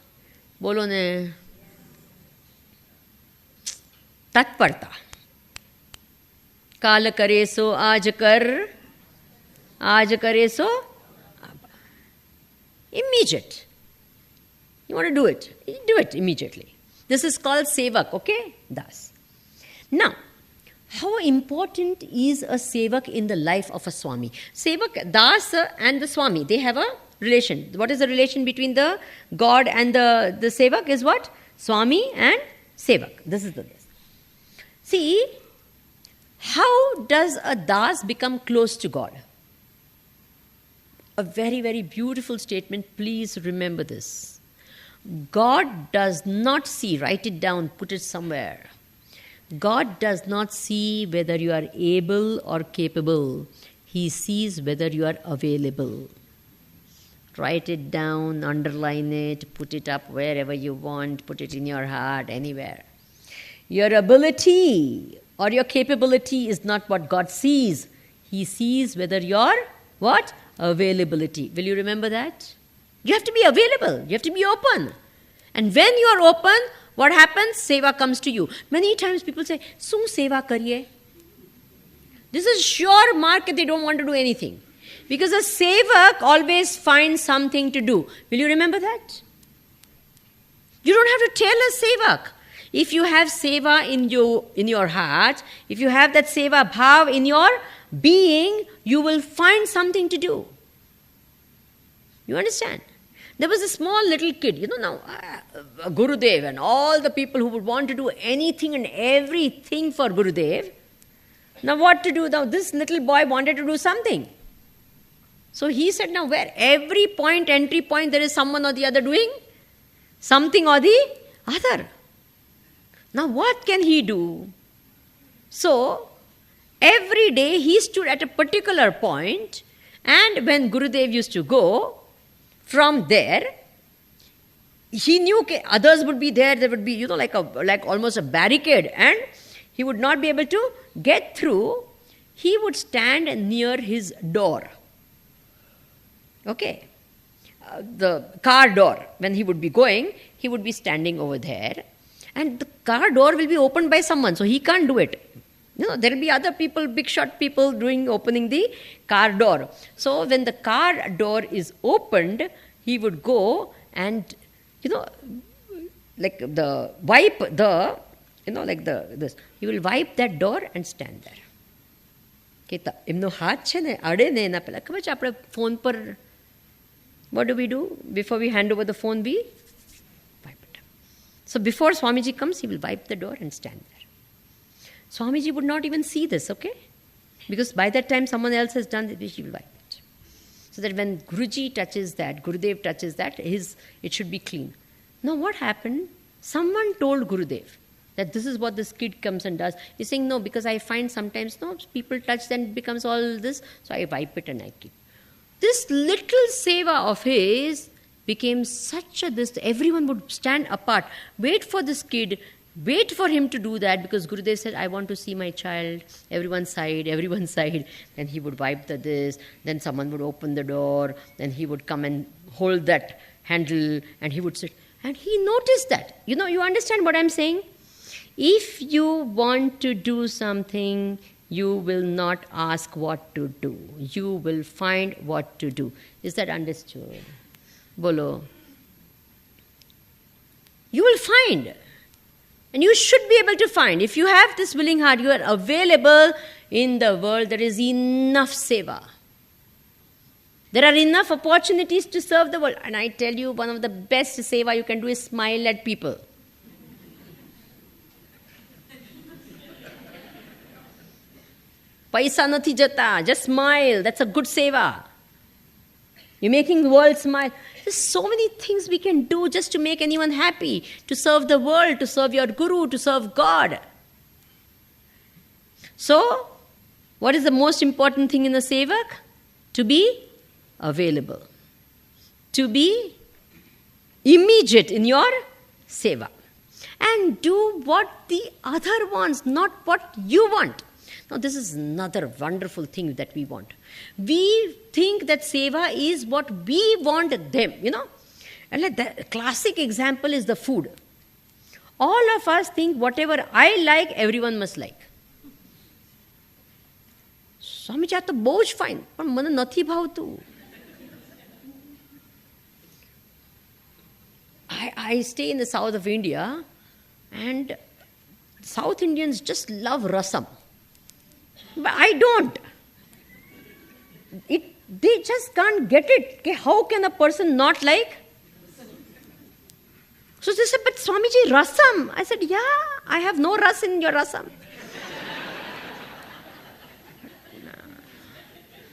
Bolo ne. Tatparta. Kal kare so aaj kar. Aaj kare so. Immediate. You want to do it. You do it immediately. This is called sevak, okay? Das. Now, how important is a sevak in the life of a Swami? Sevak, Das and the Swami, they have a relation. What is the relation between the God and the sevak is what? Swami and sevak. This is the this. See, how does a Das become close to God? A very, very beautiful statement. Please remember this. God does not see, write it down, put it somewhere. God does not see whether you are able or capable. He sees whether you are available. Write it down, underline it, put it up wherever you want, put it in your heart, anywhere. Your ability or your capability is not what God sees. He sees whether your what? Availability. Will you remember that? You have to be available. You have to be open. And when you are open, what happens? Seva comes to you. Many times people say, "Sum seva kariye." This is sure mark that they don't want to do anything. Because a sevak always finds something to do. Will you remember that? You don't have to tell a sevak. If you have seva in your heart, if you have that seva bhav in your being, you will find something to do. You understand? There was a small little kid, now Gurudev and all the people who would want to do anything and everything for Gurudev. Now what to do? Now this little boy wanted to do something. So he said, now where every entry point, there is someone or the other doing something or the other. Now what can he do? So every day he stood at a particular point, and when Gurudev used to go, from there, he knew others would be there. There would be, like almost a barricade, and he would not be able to get through. He would stand near his door. Okay, the car door. When he would be going, he would be standing over there, and the car door will be opened by someone, so he can't do it. There will be other people, big shot people opening the car door. So when the car door is opened, he would go and, like the wipe the, like this. He will wipe that door and stand there. એમનો હાથ છે ને અડે ને એના પહેલાં ખબર છે આપણે ફોન પર what do we do? Before we hand over the phone, we wipe it. So before Swamiji comes, he will wipe the door and stand there. Swamiji would not even see this, okay? Because by that time someone else has done it, he will wipe it. So that when Guruji touches that, Gurudev touches that, it should be clean. Now what happened? Someone told Gurudev that this is what this kid comes and does. He's saying, no, because I find sometimes, people touch, then it becomes all this, so I wipe it and I keep. This little seva of his became such a this, everyone would stand apart, wait for this kid, wait for him to do that, because Gurudev said, I want to see my child, everyone side. Then he would wipe this, then someone would open the door, then he would come and hold that handle, and he would sit. And he noticed that. You understand what I'm saying? If you want to do something, you will not ask what to do. You will find what to do. Is that understood? Bolo. You will find. And you should be able to find. If you have this willing heart, you are available in the world. There is enough seva. There are enough opportunities to serve the world. And I tell you, one of the best seva you can do is smile at people. Paisa nathi jata, just smile. That's a good seva. You're making the world smile. There's so many things we can do just to make anyone happy, to serve the world, to serve your Guru, to serve God. So, what is the most important thing in the sevak? To be available. To be immediate in your seva. And do what the other wants, not what you want. Now, this is another wonderful thing that we want. We think that seva is what we want them, And like the classic example is the food. All of us think whatever I like, everyone must like. Swamiji, આ તો બહુ જ fine, પણ મને નથી ભાવતું. I stay in the south of India, and South Indians just love rasam. But I don't. They just can't get it. How can a person not like? So they said, but Swamiji, rasam. I said, yeah, I have no ras in your rasam.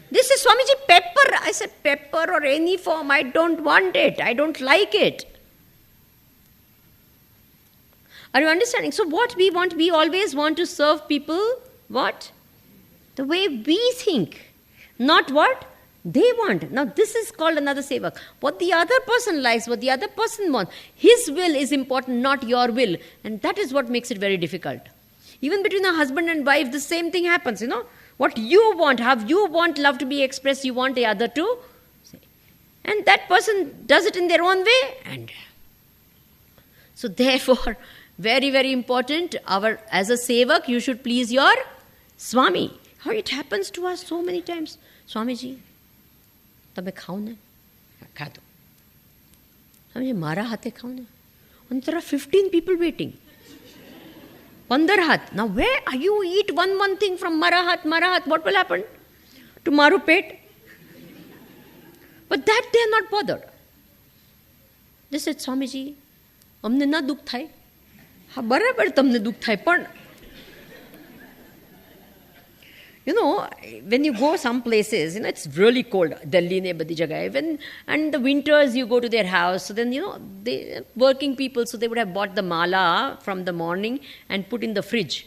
This is Swamiji, pepper. I said, pepper or any form, I don't want it. I don't like it. Are you understanding? So what we want, we always want to serve people, what? The way we think, not what they want. Now this is called another sevak. What the other person likes, what the other person wants. His will is important, not your will. And that is what makes it very difficult. Even between a husband and wife, the same thing happens, What you want, how you want love to be expressed, you want the other to say. And that person does it in their own way. And so therefore, very, very important, as a sevak, you should please your Swami. How it happens to us so many times. Swamiji, તમે ખાઓ ને? ખાધું. સ્વામીજી, મારા હાથે ખાઓ ને? And there are 15 people waiting. 15 હાથ. Now where are you eat one thing from મારા હાથ, what will happen to મારું પેટ? But that they are not bothered. They said, Swamiji, અમને ના દુઃખ થાય. હા, બરાબર તમને દુઃખ થાય, પણ when you go some places, it's really cold. Delhi ne badi jagah. And the winters you go to their house. So then, they working people, so they would have bought the mala from the morning and put in the fridge.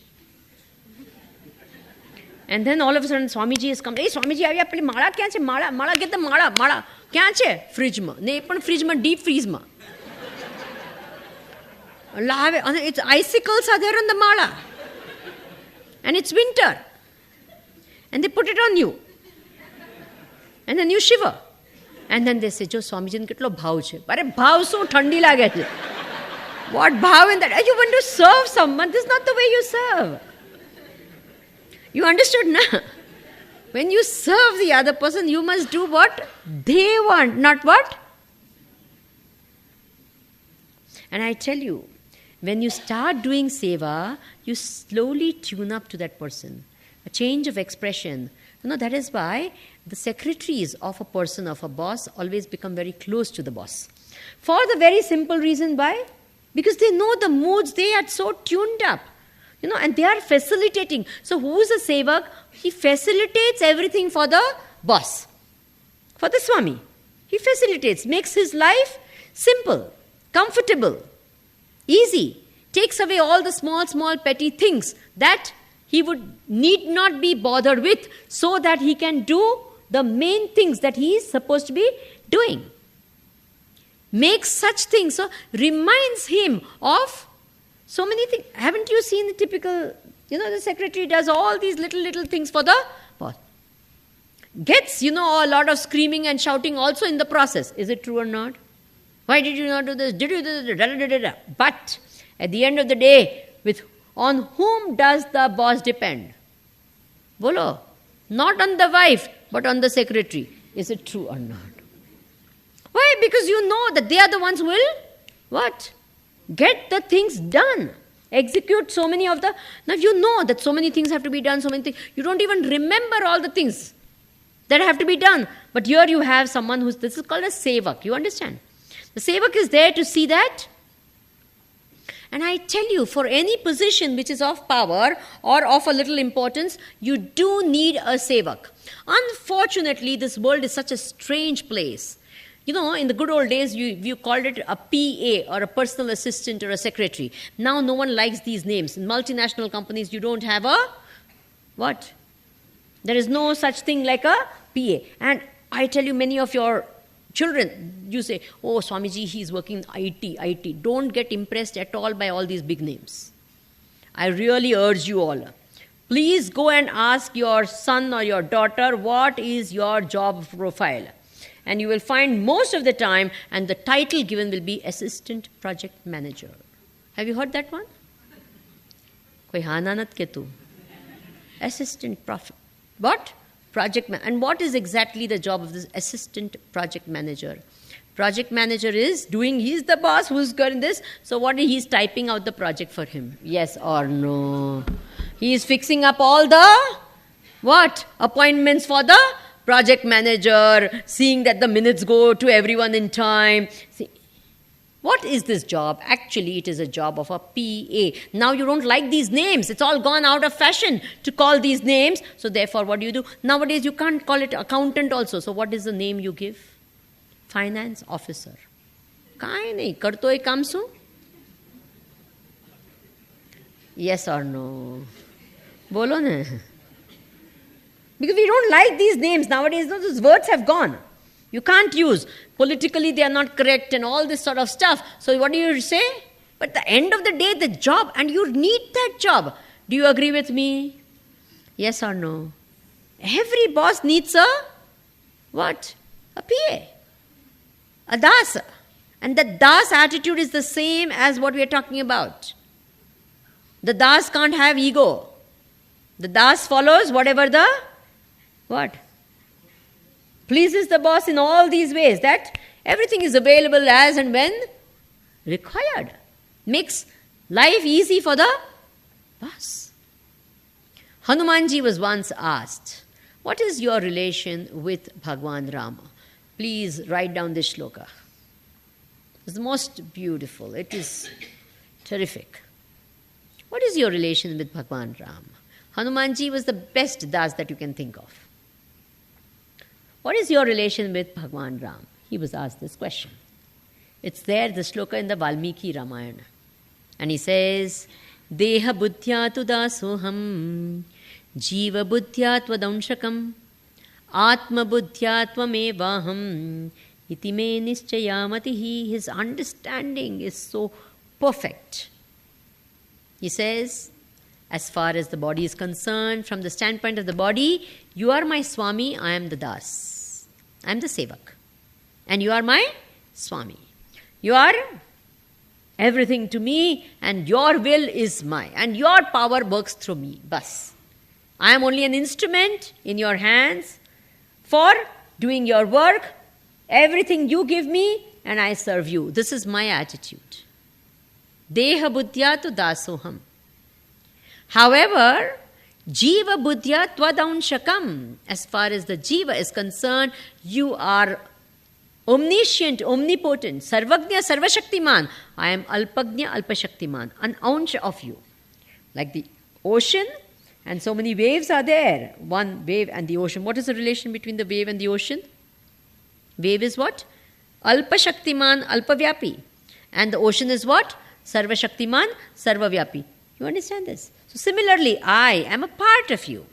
And then all of a sudden Swamiji has come. Hey, Swamiji, આવ્યા પેલી માળા ક્યાં છે? માળા get the માળા ક્યાં છે? ફ્રીજમાં. ને એ પણ ફ્રીજમાં, deep freeze-માં. લાવે, અને it's icicles are there on the mala. And it's winter. And they put it on you. And then you shiver. And then they say, Jo, Swamiji, કેટલો ભાવ છે? અરે ભાવ શું? ઠંડી લાગે છે. What ભાવ in that? You want to serve someone. This is not the way you serve. You understood, na? When you serve the other person, you must do what they want, not what? And I tell you, when you start doing seva, you slowly tune up to that person. A change of expression. That is why the secretaries of a person, of a boss, always become very close to the boss. For the very simple reason why? Because they know the moods, they are so tuned up. And they are facilitating. So who is a sevak? He facilitates everything for the boss, for the Swami. He facilitates, makes his life simple, comfortable, easy, takes away all the small petty things that he would need not be bothered with, so that he can do the main things that he is supposed to be doing. Makes such things, so reminds him of so many things. Haven't you seen the typical, the secretary does all these little things for the boss. Gets, a lot of screaming and shouting also in the process. Is it true or not? Why did you not do this? Did you do this? But at the end of the day, on whom does the boss depend? Bolo. Not on the wife, but on the secretary. Is it true or not? Why? Because you know that they are the ones who will, what? Get the things done. Execute so many of the... Now you know that so many things have to be done, so many things. You don't even remember all the things that have to be done. But here you have someone who's... This is called a sevak. You understand? The sevak is there to see that. And I tell you, for any position which is of power or of a little importance, you do need a sevak. Unfortunately, this world is such a strange place. In the good old days, you called it a PA or a personal assistant or a secretary. Now no one likes these names. In multinational companies, you don't have a what? There is no such thing like a PA. And I tell you, many of your children, you say, oh, Swamiji, he's working IT. Don't get impressed at all by all these big names. I really urge you all. Please go and ask your son or your daughter, what is your job profile? And you will find most of the time, and the title given will be Assistant Project Manager. Have you heard that one? Koi hananat ke tu? Assistant Project. What? Project Manager. And what is exactly the job of this Assistant Project Manager? Project Manager is doing, he's the boss who's got this, so what he's typing out the project for him. Yes or no? He is fixing up all the, what? Appointments for the project manager, seeing that the minutes go to everyone in time. See, what is this job? Actually, it is a job of a PA. Now you don't like these names. It's all gone out of fashion to call these names. So therefore, what do? Nowadays, you can't call it accountant also. So what is the name you give? Finance officer. Kai nahi, karto ek kaam su? Yes or no? Bolo na. Because we don't like these names. Nowadays, those words have gone. You can't use. Politically, they are not correct and all this sort of stuff. So what do you say? But at the end of the day, the job, and you need that job. Do you agree with me? Yes or no? Every boss needs a, what? A PA. A dasa. And the das attitude is the same as what we are talking about. The das can't have ego. The das follows whatever the, what? Pleases the boss in all these ways, that everything is available as and when required. Makes life easy for the boss. Hanumanji was once asked, what is your relation with Bhagwan Rama? Please write down this shloka. It's the most beautiful. It is terrific. What is your relation with Bhagwan Rama? Hanumanji was the best das that you can think of. What is your relation with Bhagwan Ram? He was asked this question. It's there, the shloka in the Valmiki Ramayana. And he says, Deha buddhya tu dasoham, jiva buddhya tvadanshakam, atma buddhya tvamevaham, iti me nischayamatihi. His understanding is so perfect. He says, as far as the body is concerned, from the standpoint of the body, you are my Swami, I am the Das. I am the Sevak. And you are my Swami. You are everything to me, and your will is mine. And your power works through me. Bas. I am only an instrument in your hands for doing your work. Everything you give me, and I serve you. This is my attitude. Deha buddhya tu dasoham. However, jiva buddhya tvadanshakam. As far as the jiva is concerned, you are omniscient, omnipotent, sarvagnya, sarvashaktiman. I am alpagnya, alpashaktiman, an ounce of you. Like the ocean, and so many waves are there. One wave and the ocean. What is the relation between the wave and the ocean? Wave is what? Alpashaktiman, alpavyapi. And the ocean is what? Sarvashaktiman, sarvavyapi. You understand this? So similarly, I am a part of you.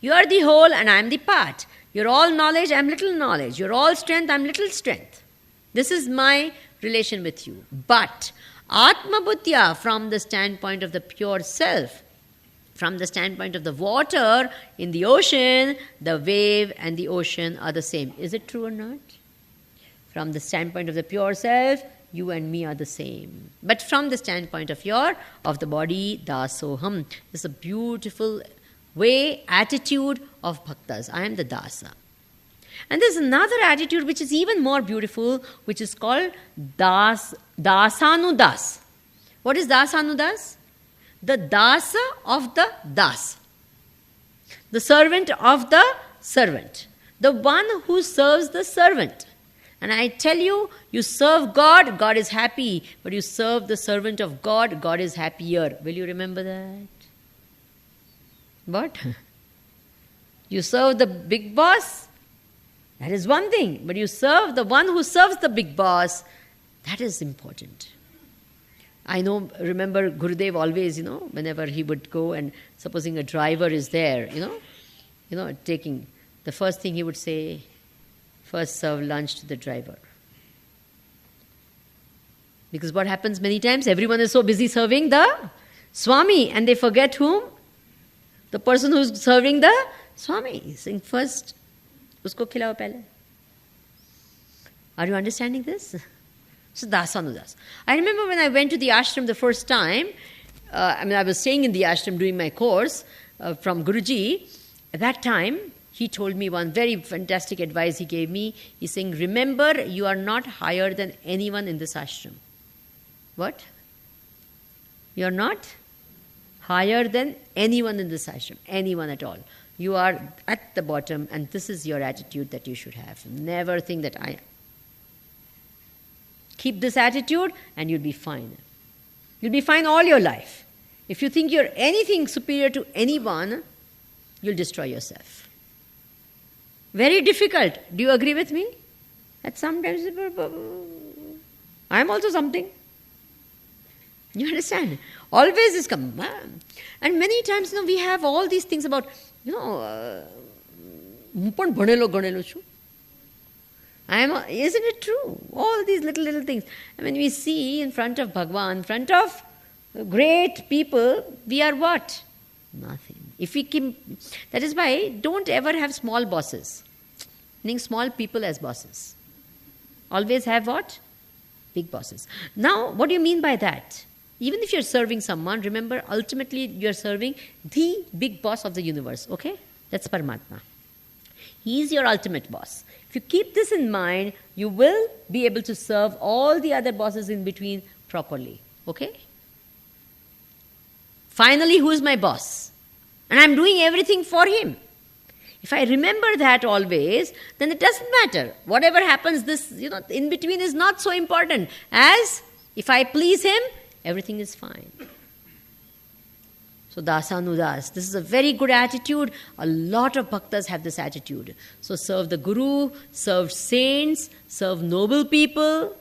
You are the whole and I am the part. You're all knowledge, I am little knowledge. You're all strength, I am little strength. This is my relation with you. But Atma Buddhya, from the standpoint of the pure self, from the standpoint of the water in the ocean, the wave and the ocean are the same. Is it true or not? From the standpoint of the pure self, you and me are the same. But from the standpoint of the body, dasoham. This is a beautiful way, attitude of bhaktas. I am the dasa. And there's another attitude which is even more beautiful, which is called dasanudas. What is dasanudas? The dasa of the das. The servant of the servant. The one who serves the servant. And I tell you, you serve God, God is happy. But you serve the servant of God, God is happier. Will you remember that? What? You serve the big boss, that is one thing. But you serve the one who serves the big boss, that is important. I remember Gurudev always, whenever he would go and supposing a driver is there, taking, the first thing he would say, first serve lunch to the driver. Because what happens many times, everyone is so busy serving the Swami and they forget whom? The person who's serving the Swami, saying first, usko khilao pehle. Are you understanding this? So dasanudas. I remember when I went to the ashram the first time, I was staying in the ashram doing my course from Guruji. At that time, he told me one very fantastic advice he gave me. He's saying, remember, you are not higher than anyone in this ashram. What? You are not higher than anyone in this ashram, anyone at all. You are at the bottom, and this is your attitude that you should have. Never think that I am. Keep this attitude and you'll be fine. You'll be fine all your life. If you think you're anything superior to anyone, you'll destroy yourself. Very difficult. Do you agree with me? That sometimes I'm also something. You understand? Always this come. And many times, we have all these things about, isn't it true? All these little things. And when we see in front of Bhagwan, in front of great people, we are what? Nothing. If we keep, that is why don't ever have small bosses. Meaning small people as bosses. Always have what? Big bosses. Now, what do you mean by that? Even if you're serving someone, remember, ultimately you're serving the big boss of the universe, okay? That's Paramatma. He is your ultimate boss. If you keep this in mind, you will be able to serve all the other bosses in between properly, okay? Finally, who is my boss? And I'm doing everything for him. If I remember that always, then it doesn't matter. Whatever happens, this, in between is not so important. As if I please him, everything is fine. So dasanudas, this is a very good attitude. A lot of bhaktas have this attitude. So serve the Guru, serve saints, serve noble people,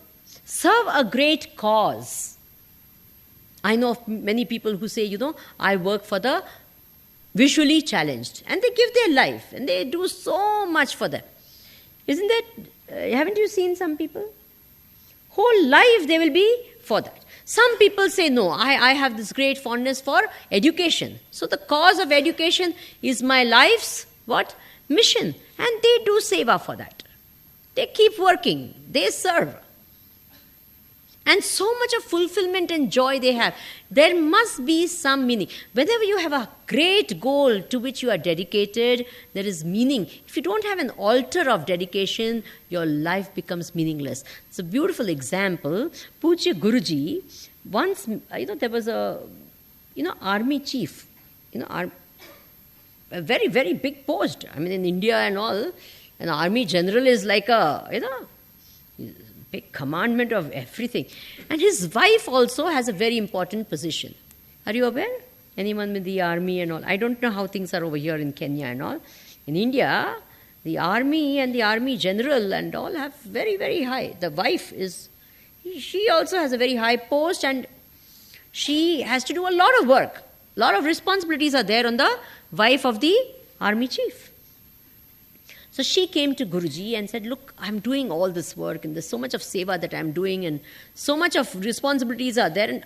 serve a great cause. I know of many people who say, I work for the visually challenged. And they give their life and they do so much for them. Isn't that, haven't you seen some people? Whole life they will be for that. Some people say, no, I have this great fondness for education. So the cause of education is my life's, what? Mission. And they do seva for that. They keep working. They serve. And so much of fulfillment and joy they have. There must be some meaning. Whenever you have a great goal to which you are dedicated, there is meaning. If you don't have an altar of dedication, your life becomes meaningless. It's a beautiful example. Pujya Guruji, once, there was a, army chief, a very, very big post. In India and all, an army general is like a, big commandment of everything. And his wife also has a very important position. Are you aware? Anyone with the army and all? I don't know how things are over here in Kenya and all. In India, the army and the army general and all have very, very high. The wife is, she also has a very high post and she has to do a lot of work. A lot of responsibilities are there on the wife of the army chief. So she came to Guruji and said, look, I'm doing all this work and there's so much of seva that I'm doing and so much of responsibilities are there. And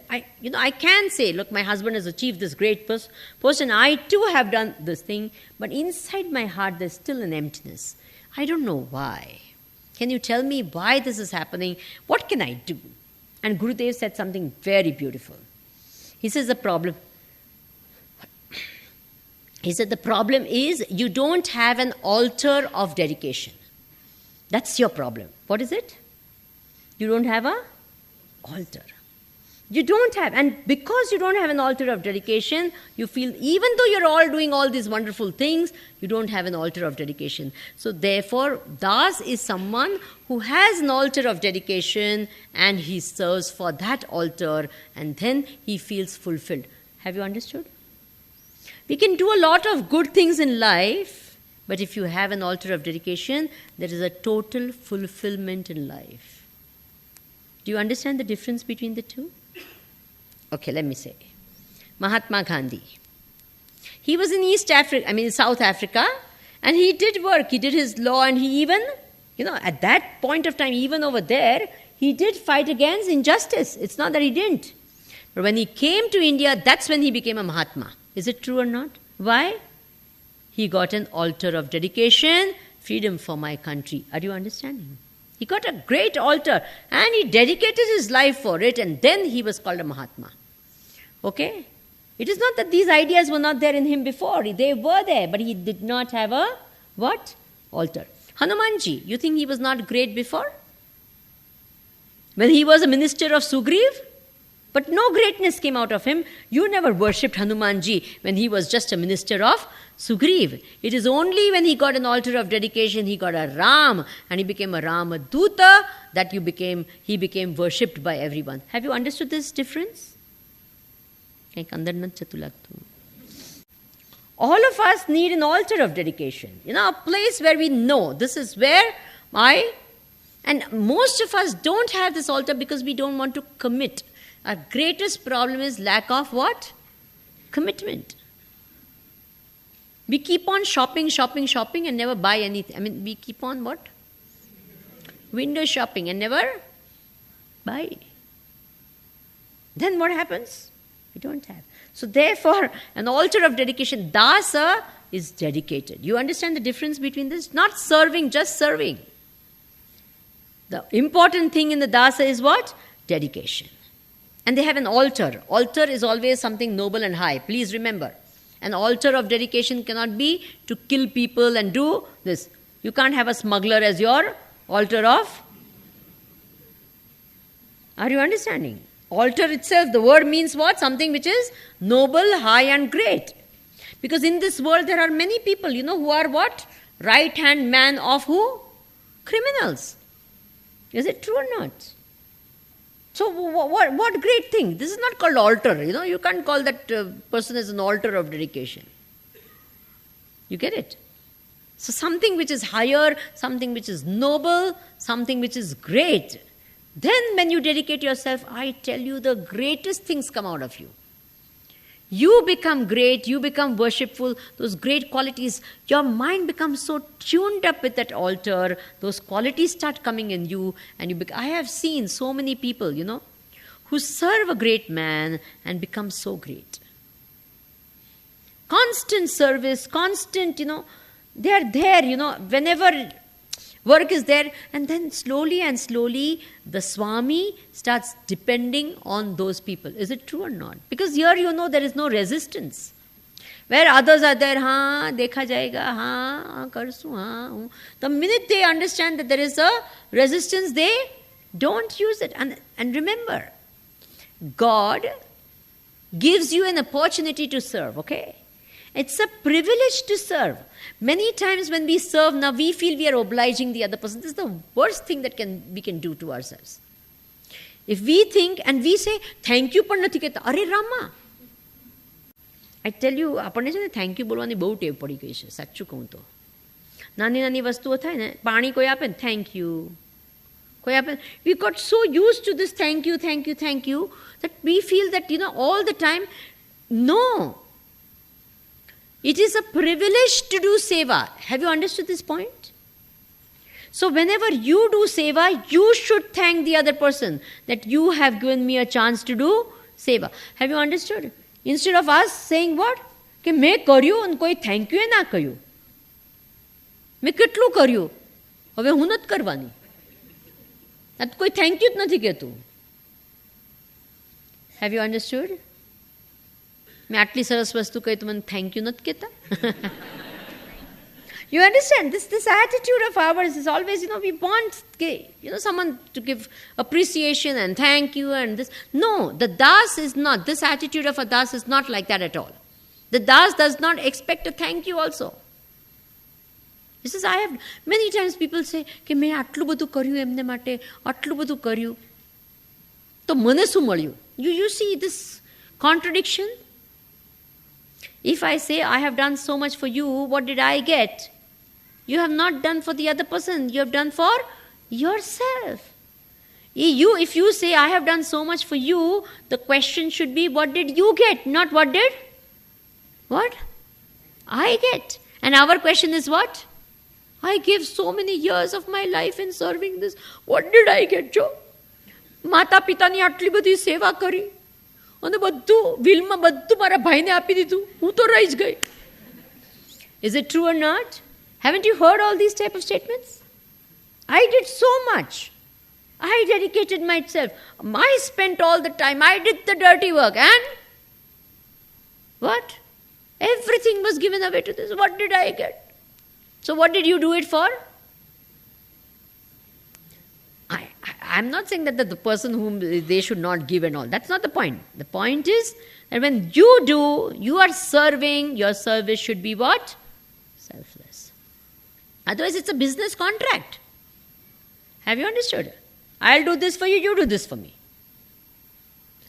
I can say, look, my husband has achieved this great post and I too have done this thing. But inside my heart, there's still an emptiness. I don't know why. Can you tell me why this is happening? What can I do? And Gurudev said something very beautiful. He says the problem is you don't have an altar of dedication. That's your problem. What is it? You don't have an altar. You don't have. And because you don't have an altar of dedication, you feel even though you're all doing all these wonderful things, you don't have an altar of dedication. So therefore, Das is someone who has an altar of dedication and he serves for that altar and then he feels fulfilled. Have you understood? We can do a lot of good things in life, but if you have an altar of dedication, there is a total fulfillment in life. Do you understand the difference between the two? Okay, let me say. Mahatma Gandhi. He was in South Africa, and he did work. He did his law, and he even, at that point of time, even over there, he did fight against injustice. It's not that he didn't. But when he came to India, that's when he became a Mahatma. Is it true or not? Why? He got an altar of dedication, freedom for my country. Are you understanding? He got a great altar and he dedicated his life for it, and then he was called a Mahatma. Okay? It is not that these ideas were not there in him before. They were there, but he did not have a what? Altar. Hanumanji, you think he was not great before? When he was a minister of Sugriv? But no greatness came out of him. You never worshipped Hanumanji when he was just a minister of Sugriv. It is only when he got an altar of dedication, he got a Ram, and he became a Ramaduta, that he became worshipped by everyone. Have you understood this difference? All of us need an altar of dedication. A place where we know this is where and most of us don't have this altar because we don't want to commit. Our greatest problem is lack of what? Commitment. We keep on shopping and never buy anything. We keep on what? Window shopping and never buy. Then what happens? We don't have. So therefore, an altar of dedication, dasa, is dedicated. You understand the difference between this? Not serving, just serving. The important thing in the dasa is what? Dedication. And they have an altar. Altar is always something noble and high. Please remember. An altar of dedication cannot be to kill people and do this. You can't have a smuggler as your altar of. Are you understanding? Altar itself, the word means what? Something which is noble, high and great. Because in this world there are many people, who are what? Right hand man of who? Criminals. Is it true or not? So what great thing? This is not called altar. You can't call that person as an altar of dedication. You get it? So something which is higher, something which is noble, something which is great. Then when you dedicate yourself, I tell you, the greatest things come out of you. You become great, you become worshipful, those great qualities, your mind becomes so tuned up with that altar, those qualities start coming in you, and I have seen so many people, who serve a great man and become so great. Constant service, constant, they are there, whenever work is there, and then slowly and slowly the Swami starts depending on those people. Is it true or not? Because here there is no resistance. Where others are there, dekha jayega, karsu, the minute they understand that there is a resistance, they don't use it. And remember, God gives you an opportunity to serve, okay? It's a privilege to serve. Many times when we serve, now we feel we are obliging the other person. This is the worst thing that we can do to ourselves. If we think and we say, thank you, પણ નથી કહેતા. અરે Rama, I tell you, આપણને છે ને thank you બોલવાની બહુ ટેવ પડી ગઈ છે, સાચું કહું તો. નાની નાની વસ્તુઓ થાય ને, પાણી કોઈ આપે ને, thank you. કોઈ આપે, we got so used to this thank you, that we feel that, all the time, no. It is a privilege to do seva. Have you understood this point? So whenever you do seva, you should thank the other person that you have given me a chance to do seva. Have you understood? Instead of us saying what? કે મેં કર્યું અને કોઈ thank you ના કહ્યું. મેં કેટલું કર્યું? હવે હું નથી કરવાની. આ કોઈ thank you જ નથી કહેતું. Have you understood? मैं आटली सरस वस्तु कही तो मैं thank you not कहता. You understand? This attitude of ours is always, we want, someone to give appreciation and thank you and this. No, the das is not. This attitude of a das is not like that at all. The das does not expect a thank you also. He says, I have, many times people say, કે મેં આટલું બધું કર્યું એમને માટે, આટલું બધું કર્યું. તો મને શું મળ્યું? You see this contradiction? If I say, I have done so much for you, what did I get? You have not done for the other person. You have done for yourself. If you say, I have done so much for you, the question should be, what did you get? Not what did? What? I get. And our question is what? I gave so many years of my life in serving this. What did I get, Joe? માતા પિતાની આટલી બધી સેવા કરી અને બધું વિલમાં બધું મારા ભાઈને આપી દીધું. હું તો રહી જ ગઈ. Is it true or not? Haven't you heard all these type of statements? I did so much. I dedicated myself. I spent all the time. I did the dirty work. And what? Everything was given away to this. What did I get? So what did you do it for? I'm not saying that the person whom they should not give and all. That's not the point. The point is that when you do, you are serving. Your service should be what? Selfless. Otherwise it's a business contract. Have you understood? I'll do this for you, you do this for me.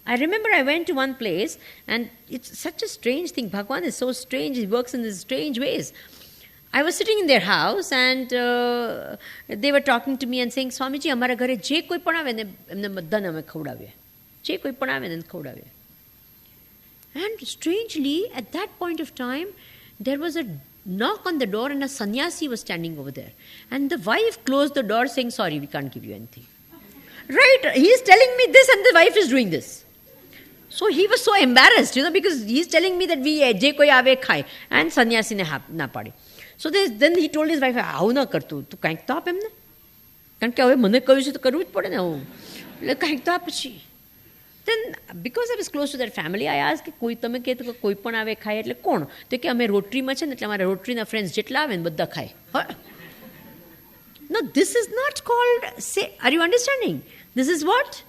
I remember I went to one place and it's such a strange thing. Bhagwan is so strange. He works in these strange ways. I was sitting in their house and they were talking to me and saying, Swamiji, amara ghare je koi પણ આવે ને એમને બધાને અમે ખવડાવીએ. જે કોઈ પણ આવે ને ખવડાવીએ. And strangely, at that point of time, there was a knock on the door and a sannyasi was standing over there. And the wife closed the door saying, sorry, we can't give you anything. Right, he is telling me this and the wife is doing this. So he was so embarrassed, because he is telling me that we je koi ave khai and sannyasi ne na padi. So then he told his wife, આવું ન કરતું, તું કંઈક તો આપ એમને. કારણ કે હવે મને કહ્યું છે તો કરવું જ પડે ને આવું. એટલે કંઈક તો આપ પછી. Then because I was close to that family, I asked કે કોઈ તમે કહે તો કોઈ પણ આવે ખાય એટલે કોણ? તો કે અમે રોટરીમાં છે ને એટલે અમારા રોટરીના ફ્રેન્ડ્સ જેટલા આવે ને બધા ખાય. No, this is not called, say, are you understanding? This is what?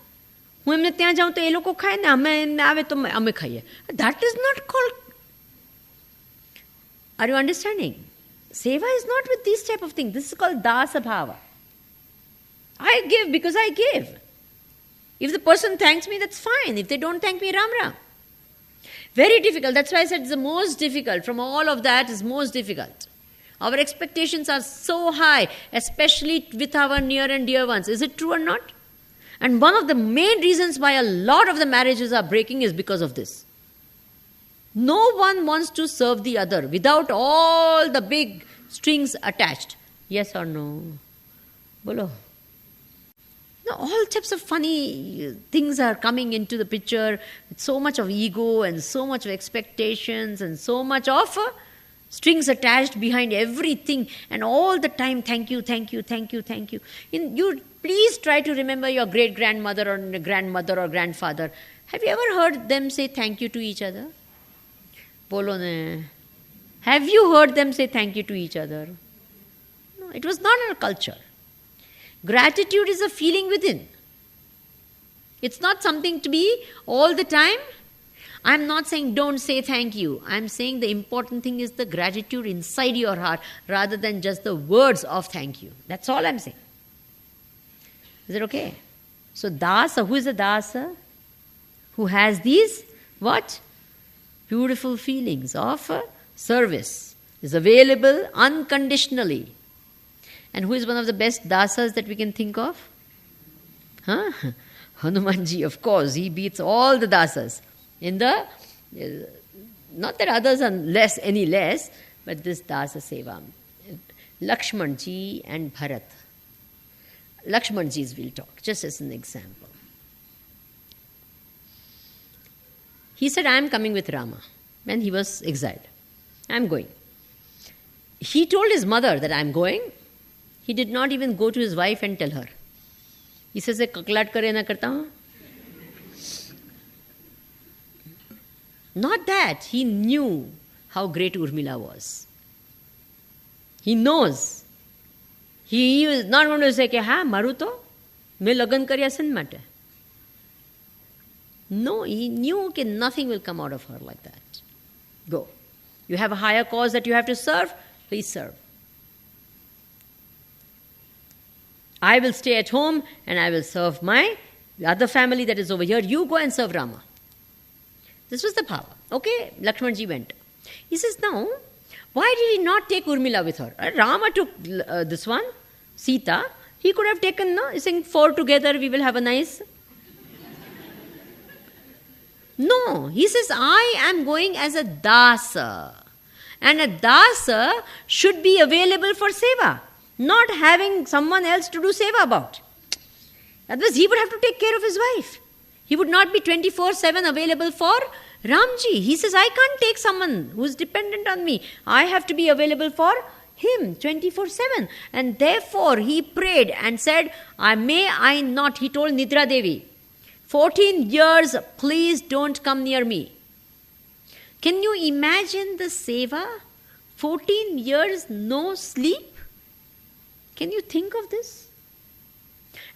હું એમને ત્યાં જાઉં તો એ લોકો ખાય ને અમે એમને આવે તો અમે ખાઈએ. That is not called. Are you understanding? Seva is not with these type of things. This is called dasa bhava. I give because I give. If the person thanks me, that's fine. If they don't thank me, ram ram. Very difficult. That's why I said it's the most difficult. From all of that, is most difficult. Our expectations are so high, especially with our near and dear ones. Is it true or not? And one of the main reasons why a lot of the marriages are breaking is because of this. No one wants to serve the other without all the big strings attached. Yes or no? Bolo. Now, all types of funny things are coming into the picture. With so much of ego and so much of expectations and so much of strings attached behind everything. And all the time, thank you, thank you, thank you, thank you. You please try to remember your great-grandmother or grandmother or grandfather. Have you ever heard them say thank you to each other? Bolo ne. Have you heard them say thank you to each other? No, it was not our culture. Gratitude is a feeling within. It's not something to be all the time. I'm not saying don't say thank you. I'm saying the important thing is the gratitude inside your heart rather than just the words of thank you. That's all I'm saying. Is it okay? So dasa, who is a dasa? Who has these, what? Beautiful feelings of service, is available unconditionally. And who is one of the best dasas that we can think of? Hanumanji, of course, he beats all the dasas. In the, not that others are any less, but this dasa seva. Lakshmanji and Bharat. Lakshmanji's we'll talk, just as an example. He said, I am coming with Rama. When he was exiled. I am going. He told his mother that I am going. He did not even go to his wife and tell her. He says, kaklat kare na karta hu. Not that. He knew how great Urmila was. He knows. He is not going to say, ha, maru to, main lagan karya sin mate. No, he knew that nothing will come out of her like that. Go. You have a higher cause that you have to serve, please serve. I will stay at home and I will serve my other family that is over here. You go and serve Rama. This was the power. Okay, Lakshmanji went. He says, now, why did he not take Urmila with her? Rama took this one, Sita. He could have taken, no? He's saying, 4 together we will have a nice... No, he says, I am going as a dasa. And a dasa should be available for seva, not having someone else to do seva about. Otherwise, he would have to take care of his wife. He would not be 24/7 available for Ramji, he says, I can't take someone who's dependent on me. I have to be available for him 24/7. And therefore he prayed and said, I not, he told Nidra Devi, 14 years, please don't come near me. Can you imagine the seva? 14 years, no sleep? Can you think of this?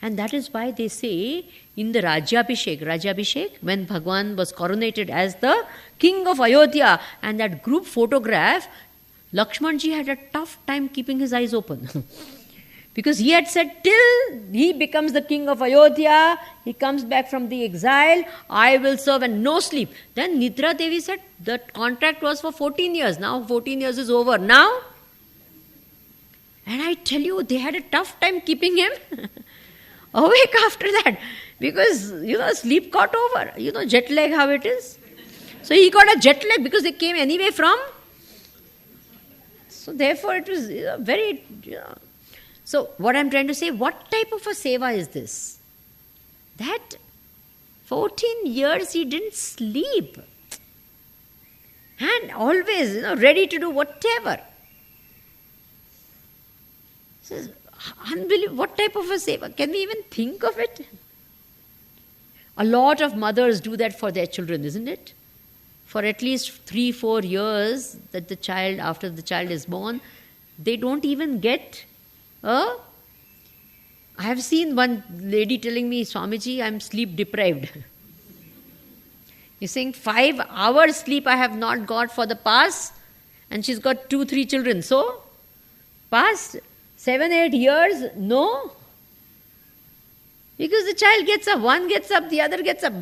And that is why they say in the Rajyabhishek, when Bhagwan was coronated as the king of Ayodhya, and that group photograph, Lakshmanji had a tough time keeping his eyes open. Because he had said, till he becomes the king of Ayodhya, he comes back from the exile, I will serve and no sleep. Then Nidra Devi said, the contract was for 14 years. Now 14 years is over. Now? And I tell you, they had a tough time keeping him awake after that. Because, sleep got over. Jet lag, how it is. So he got a jet lag because they came anyway from. So therefore it was very, So what I'm trying to say, what type of a seva is this? That 14 years he didn't sleep. And always, ready to do whatever. So, unbelievable. What type of a seva? Can we even think of it? A lot of mothers do that for their children, isn't it? For at least 3-4 years that after the child is born, they don't even get I have seen one lady telling me, Swamiji, I'm sleep deprived. He's saying 5 hours sleep I have not got for the past, and she's got 2-3 children. So, past 7-8 years, no. Because the child gets up, one gets up, the other gets up.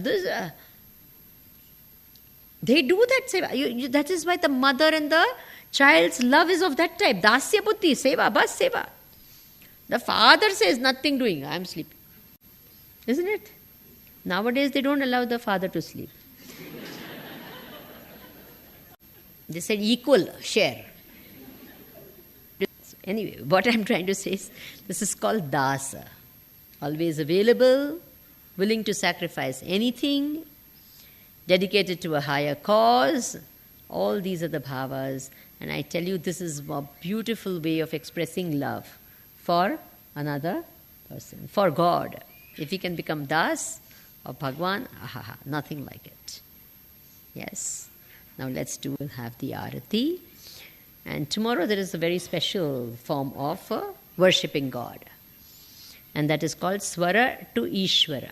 They do that seva. That is why the mother and the child's love is of that type. Dasya buddhi, seva, bas seva. The father says nothing doing, I am sleeping. Isn't it? Nowadays they don't allow the father to sleep. They said equal share. Anyway, what I'm trying to say is, this is called dasa. Always available, willing to sacrifice anything, dedicated to a higher cause. All these are the bhavas. And I tell you, this is a beautiful way of expressing love for another person, for God. If he can become Das or Bhagwan, nothing like it. Yes. Now let's have the arati. And tomorrow there is a very special form of worshipping God. And that is called Swara to Ishvara.